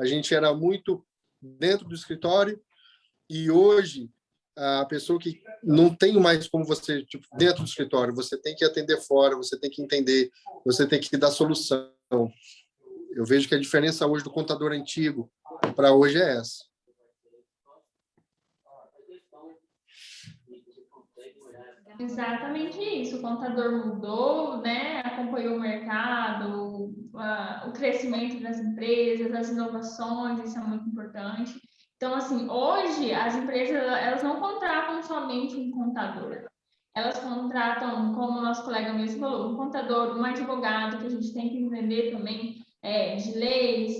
A gente era muito dentro do escritório e hoje a pessoa que não tem mais como você, tipo, dentro do escritório, você tem que atender fora, você tem que entender, você tem que dar solução. Eu vejo que a diferença hoje do contador antigo para hoje é essa. Exatamente isso. O contador mudou, né? Acompanhou o mercado, o crescimento das empresas, as inovações, isso é muito importante. Então, assim, hoje as empresas elas não contratam somente um contador. Elas contratam, como o nosso colega mesmo falou, um contador, um advogado, que a gente tem que entender também de leis,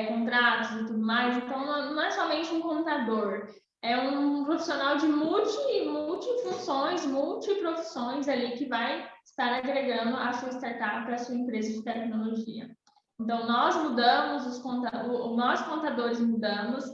contratos e tudo mais. Então, não é somente um contador, é um profissional de multifunções, multiprofissões ali que vai estar agregando a sua startup, a sua empresa de tecnologia. Então, nós mudamos, nós contadores mudamos.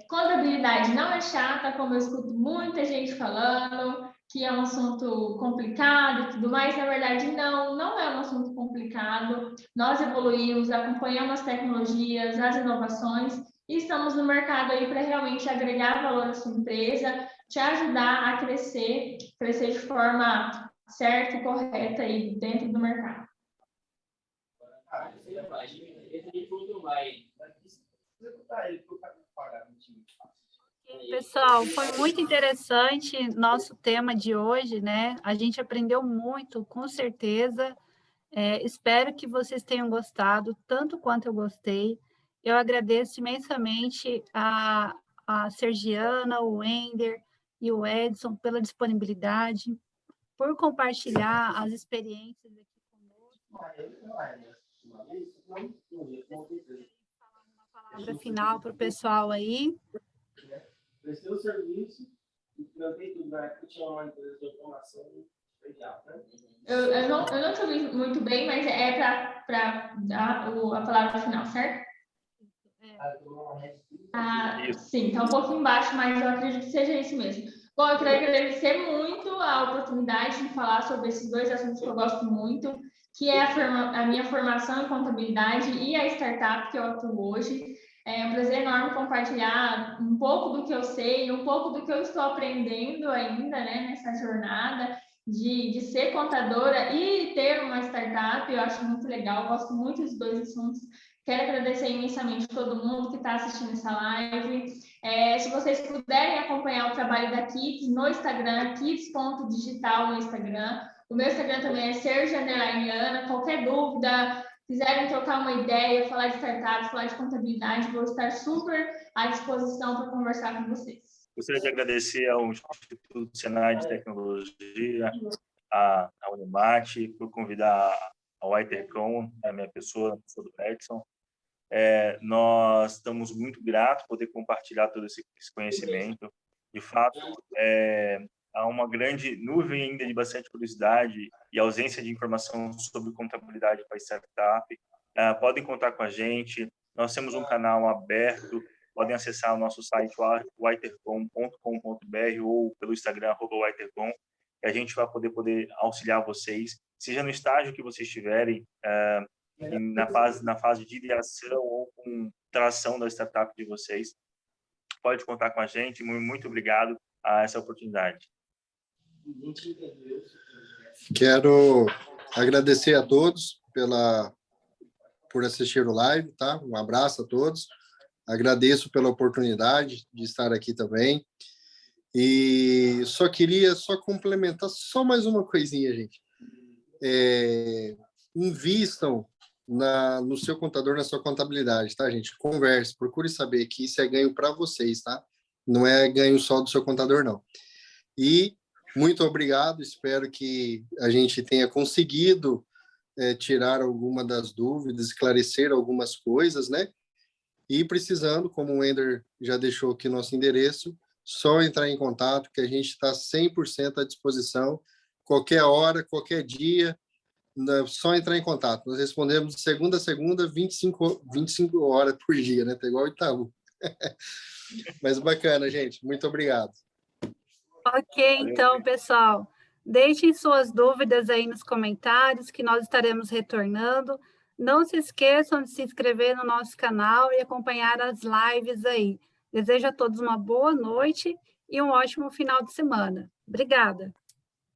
Contabilidade não é chata, como eu escuto muita gente falando, que é um assunto complicado e tudo mais. Na verdade, não é um assunto complicado. Nós evoluímos, acompanhamos as tecnologias, as inovações, e estamos no mercado aí para realmente agregar valor à sua empresa, te ajudar a crescer de forma certa e correta aí dentro do mercado. Pessoal, foi muito interessante nosso tema de hoje, né? A gente aprendeu muito, com certeza. Espero que vocês tenham gostado, tanto quanto eu gostei. Eu agradeço imensamente a Sergiana, o Wender e o Edson pela disponibilidade, por compartilhar as experiências aqui conosco. Uma palavra final para o pessoal aí. Prestei o serviço e plantei tudo. Na época tinha uma empresa de automação legal, né? Eu não te ouvi muito bem, mas é para dar a palavra final, certo? Sim, está um pouquinho embaixo, mas eu acredito que seja isso mesmo. Bom, eu queria agradecer muito a oportunidade de falar sobre esses dois assuntos que eu gosto muito, que é a minha formação em contabilidade e a startup que eu atuo hoje. É um prazer enorme compartilhar um pouco do que eu sei, um pouco do que eu estou aprendendo ainda, né, nessa jornada de ser contadora e ter uma startup. Eu acho muito legal, gosto muito dos dois assuntos. Quero agradecer imensamente a todo mundo que está assistindo essa live. Se vocês puderem acompanhar o trabalho da Kids no Instagram, kids.digital no Instagram. O meu Instagram também é Sergia_Ana. Qualquer dúvida, quiserem trocar uma ideia, falar de startups, falar de contabilidade, vou estar super à disposição para conversar com vocês. Gostaria de agradecer ao Instituto Senai de Tecnologia, a Unimate, por convidar a WriterCon, a minha pessoa, do Edson. Nós estamos muito gratos por poder compartilhar todo esse conhecimento. De fato, há uma grande nuvem ainda de bastante curiosidade e ausência de informação sobre contabilidade para startup. Podem contar com a gente. Nós temos um canal aberto. Podem acessar o nosso site writercom.com.br ou pelo Instagram @writercom, que a gente vai poder auxiliar vocês, seja no estágio que vocês estiverem, na fase de ideação ou com tração da startup de vocês. Pode contar com a gente. Muito obrigado a essa oportunidade. Quero agradecer a todos por assistir o live, tá? Um abraço a todos. Agradeço pela oportunidade de estar aqui também. E só queria complementar mais uma coisinha, gente. Invistam no seu contador, na sua contabilidade, tá, gente? Converse, procure saber que isso é ganho para vocês, tá? Não é ganho só do seu contador, não. E muito obrigado, espero que a gente tenha conseguido tirar alguma das dúvidas, esclarecer algumas coisas, né? E precisando, como o Wender já deixou aqui nosso endereço, só entrar em contato, que a gente está 100% à disposição, qualquer hora, qualquer dia, só entrar em contato. Nós respondemos de segunda a segunda, 25 horas por dia, né? Tá igual o Itaú. Mas bacana, gente. Muito obrigado. Ok, então, pessoal, deixem suas dúvidas aí nos comentários, que nós estaremos retornando. Não se esqueçam de se inscrever no nosso canal e acompanhar as lives aí. Desejo a todos uma boa noite e um ótimo final de semana. Obrigada.